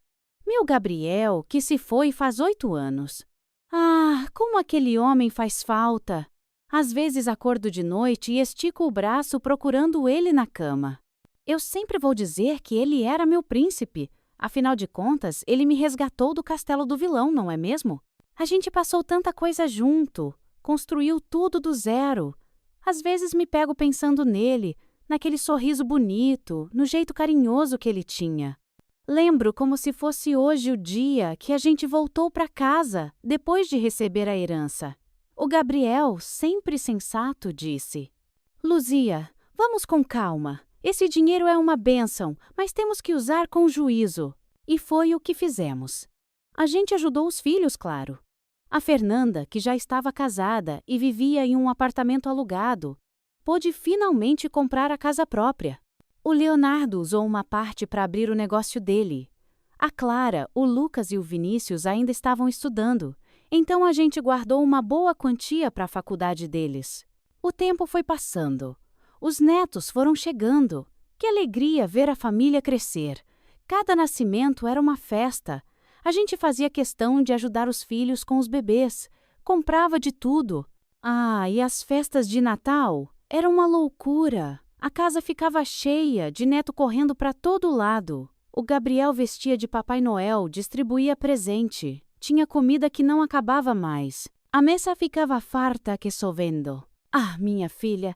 Meu Gabriel, que se foi faz 8 anos. Ah, como aquele homem faz falta! Às vezes acordo de noite e estico o braço procurando ele na cama. Eu sempre vou dizer que ele era meu príncipe. Afinal de contas, ele me resgatou do castelo do vilão, não é mesmo? A gente passou tanta coisa junto, construiu tudo do zero. Às vezes me pego pensando nele, naquele sorriso bonito, no jeito carinhoso que ele tinha. Lembro como se fosse hoje o dia que a gente voltou para casa, depois de receber a herança. O Gabriel, sempre sensato, disse: Luzia, vamos com calma. Esse dinheiro é uma bênção, mas temos que usar com juízo. E foi o que fizemos. A gente ajudou os filhos, claro. A Fernanda, que já estava casada e vivia em um apartamento alugado, pôde finalmente comprar a casa própria. O Leonardo usou uma parte para abrir o negócio dele. A Clara, o Lucas e o Vinícius ainda estavam estudando, então a gente guardou uma boa quantia para a faculdade deles. O tempo foi passando. Os netos foram chegando. Que alegria ver a família crescer. Cada nascimento era uma festa. A gente fazia questão de ajudar os filhos com os bebês. Comprava de tudo. Ah, e as festas de Natal? Era uma loucura. A casa ficava cheia, de neto correndo para todo lado. O Gabriel vestia de Papai Noel, distribuía presente. Tinha comida que não acabava mais. A mesa ficava farta que sovendo. Ah, minha filha,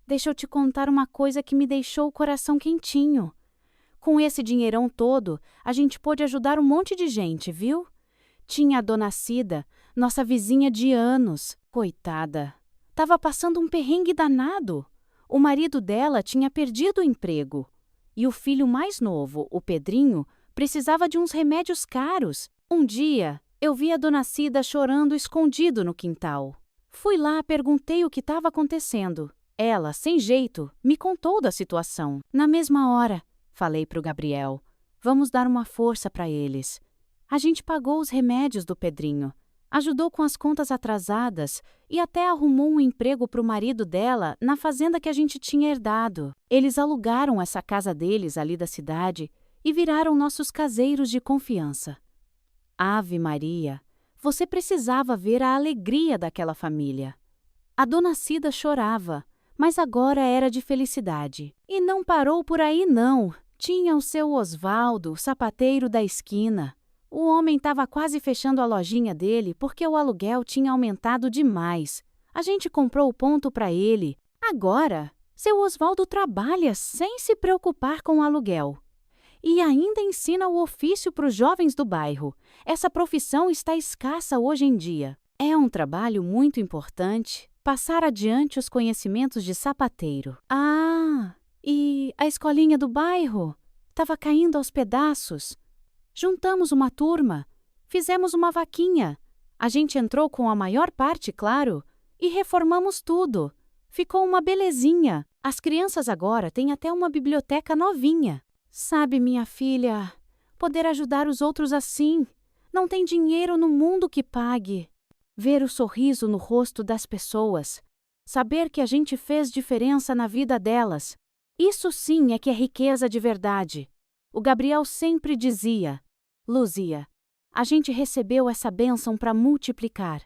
deixa eu te contar uma coisa que me deixou o coração quentinho. Com esse dinheirão todo, a gente pôde ajudar um monte de gente, viu? Tinha a dona Cida, nossa vizinha de anos. Coitada. Tava passando um perrengue danado. O marido dela tinha perdido o emprego. E o filho mais novo, o Pedrinho, precisava de uns remédios caros. Um dia, eu vi a dona Cida chorando escondido no quintal. Fui lá, perguntei o que estava acontecendo. Ela, sem jeito, me contou da situação. Na mesma hora, falei para o Gabriel, vamos dar uma força para eles. A gente pagou os remédios do Pedrinho, ajudou com as contas atrasadas e até arrumou um emprego para o marido dela na fazenda que a gente tinha herdado. Eles alugaram essa casa deles ali da cidade e viraram nossos caseiros de confiança. Ave Maria, você precisava ver a alegria daquela família. A dona Cida chorava, mas agora era de felicidade. E não parou por aí não. Tinha o seu Osvaldo, o sapateiro da esquina. O homem estava quase fechando a lojinha dele porque o aluguel tinha aumentado demais. A gente comprou o ponto para ele. Agora, seu Osvaldo trabalha sem se preocupar com o aluguel. E ainda ensina o ofício para os jovens do bairro. Essa profissão está escassa hoje em dia. É um trabalho muito importante, passar adiante os conhecimentos de sapateiro. Ah, e a escolinha do bairro? estava caindo aos pedaços. Juntamos uma turma, fizemos uma vaquinha. A gente entrou com a maior parte, claro, e reformamos tudo. Ficou uma belezinha. As crianças agora têm até uma biblioteca novinha. Sabe, minha filha, poder ajudar os outros assim, não tem dinheiro no mundo que pague. Ver o sorriso no rosto das pessoas, saber que a gente fez diferença na vida delas, isso sim é que é riqueza de verdade. O Gabriel sempre dizia: Luzia, a gente recebeu essa bênção para multiplicar.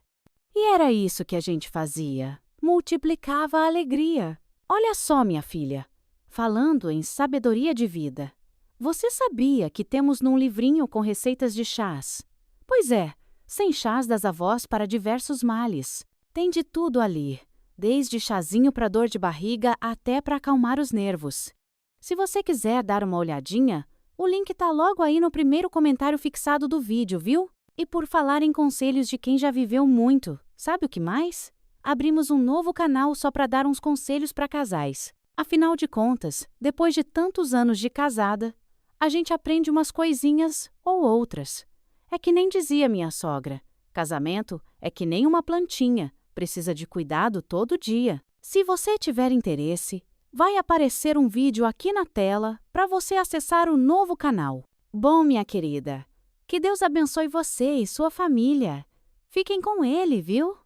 E era isso que a gente fazia, multiplicava a alegria. Olha só, minha filha, falando em sabedoria de vida, você sabia que temos num livrinho com receitas de chás? Pois é, 100 chás das avós para diversos males. Tem de tudo ali, desde chazinho para dor de barriga até para acalmar os nervos. Se você quiser dar uma olhadinha, o link tá logo aí no primeiro comentário fixado do vídeo, viu? E por falar em conselhos de quem já viveu muito, sabe o que mais? Abrimos um novo canal só para dar uns conselhos para casais. Afinal de contas, depois de tantos anos de casada, a gente aprende umas coisinhas ou outras. É que nem dizia minha sogra, casamento é que nem uma plantinha, precisa de cuidado todo dia. Se você tiver interesse, vai aparecer um vídeo aqui na tela para você acessar o novo canal. Bom, minha querida, que Deus abençoe você e sua família. Fiquem com Ele, viu?